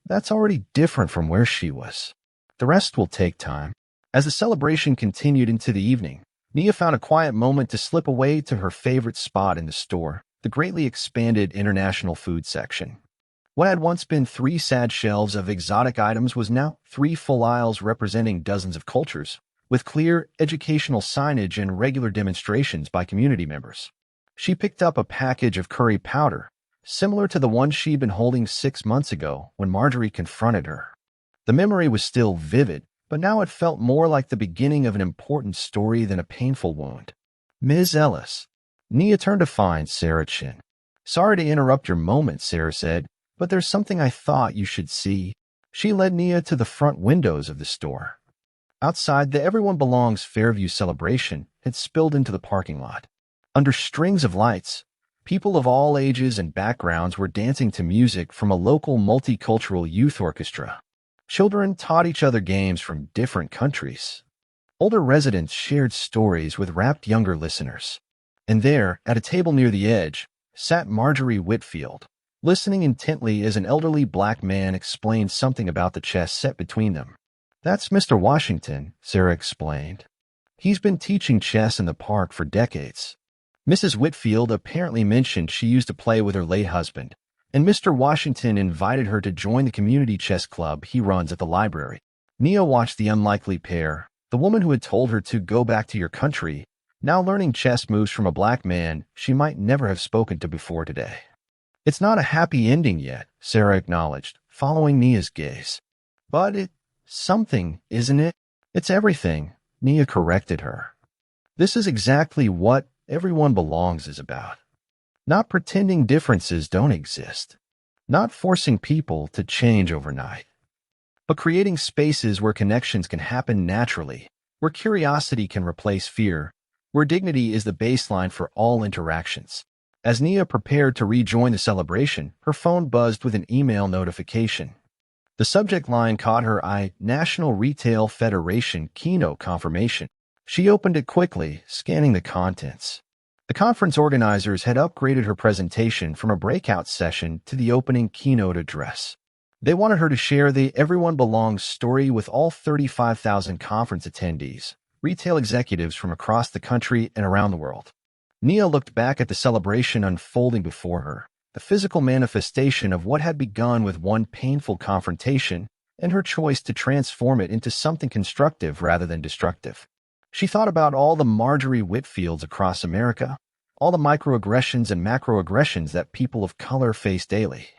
That's already different from where she was. The rest will take time. As the celebration continued into the evening, Nia found a quiet moment to slip away to her favorite spot in the store, the greatly expanded international food section. What had once been 3 sad shelves of exotic items was now 3 full aisles representing dozens of cultures, with clear educational signage and regular demonstrations by community members. She picked up a package of curry powder, similar to the one she'd been holding 6 months ago when Marjorie confronted her. The memory was still vivid, but now it felt more like the beginning of an important story than a painful wound. Ms. Ellis. Nia turned to find Sarah Chin. Sorry to interrupt your moment, Sarah said, but there's something I thought you should see. She led Nia to the front windows of the store. Outside, the Everyone Belongs Fairview celebration had spilled into the parking lot. Under strings of lights, People of all ages and backgrounds were dancing to music from a local multicultural youth orchestra. Children taught each other games from different countries. Older residents shared stories with rapt younger listeners. And there, at a table near the edge, sat Marjorie Whitfield, listening intently as an elderly black man explained something about the chess set between them. "That's Mr. Washington," Sarah explained. "He's been teaching chess in the park for decades." Mrs. Whitfield apparently mentioned she used to play with her late husband, and Mr. Washington invited her to join the community chess club he runs at the library. Nia watched the unlikely pair, the woman who had told her to go back to your country, now learning chess moves from a black man she might never have spoken to before today. "It's not a happy ending yet," Sarah acknowledged, following Nia's gaze. "But it's something, isn't it?" "It's everything," Nia corrected her. "This is exactly what Everyone Belongs is about. Not pretending differences don't exist. Not forcing people to change overnight. But creating spaces where connections can happen naturally, where curiosity can replace fear, where dignity is the baseline for all interactions." As Nia prepared to rejoin the celebration, her phone buzzed with an email notification. The subject line caught her eye: National Retail Federation Keynote Confirmation. She opened it quickly, scanning the contents. The conference organizers had upgraded her presentation from a breakout session to the opening keynote address. They wanted her to share the Everyone Belongs story with all 35,000 conference attendees, retail executives from across the country and around the world. Nia looked back at the celebration unfolding before her, the physical manifestation of what had begun with one painful confrontation and her choice to transform it into something constructive rather than destructive. She thought about all the Marjorie Whitfields across America, all the microaggressions and macroaggressions that people of color face daily.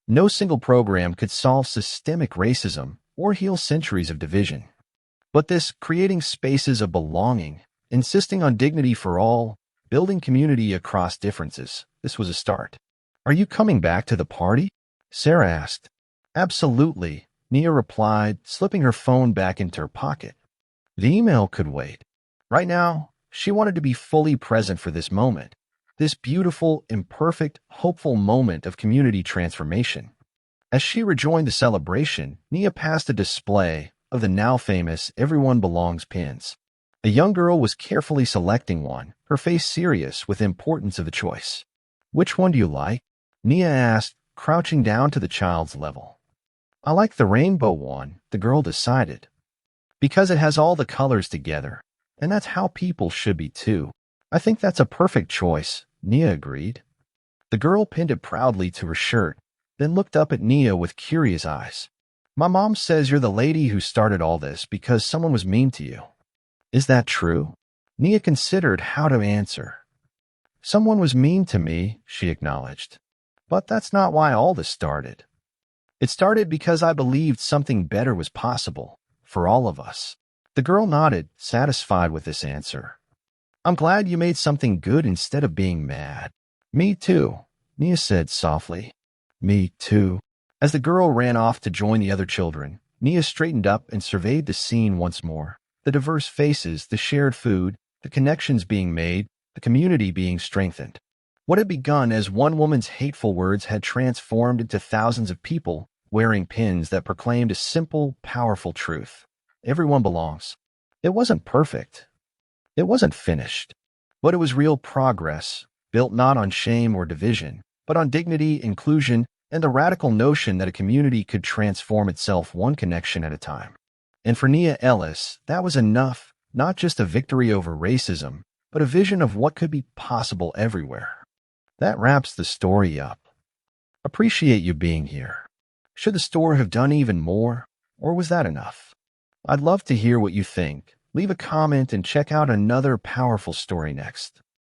No single program could solve systemic racism or heal centuries of division. But this creating spaces of belonging, insisting on dignity for all, building community across differences, this was a start. "Are you coming back to the party?" Sarah asked. "Absolutely," Nia replied, slipping her phone back into her pocket. The email could wait. Right now, she wanted to be fully present for this moment, this beautiful, imperfect, hopeful moment of community transformation. As she rejoined the celebration, Nia passed a display of the now famous Everyone Belongs pins. A young girl was carefully selecting one, her face serious with the importance of the choice. "Which one do you like?" Nia asked, crouching down to the child's level. "I like the rainbow one," the girl decided. "Because it has all the colors together, and that's how people should be too." "I think that's a perfect choice," Nia agreed. The girl pinned it proudly to her shirt, then looked up at Nia with curious eyes. "My mom says you're the lady who started all this because someone was mean to you. Is that true?" Nia considered how to answer. "Someone was mean to me," she acknowledged. "But that's not why all this started. It started because I believed something better was possible. For all of us." The girl nodded, satisfied with this answer. "I'm glad you made something good instead of being mad." "Me too," Nia said softly. "Me too." As the girl ran off to join the other children, Nia straightened up and surveyed the scene once more. The diverse faces, the shared food, the connections being made, the community being strengthened. What had begun as one woman's hateful words had transformed into thousands of people wearing pins that proclaimed a simple, powerful truth. Everyone belongs. It wasn't perfect. It wasn't finished. But it was real progress, built not on shame or division, but on dignity, inclusion, and the radical notion that a community could transform itself one connection at a time. And for Nia Ellis, that was enough, not just a victory over racism, but a vision of what could be possible everywhere. That wraps the story up. Appreciate you being here. Should the story have done even more, or was that enough? I'd love to hear what you think. Leave a comment and check out another powerful story next.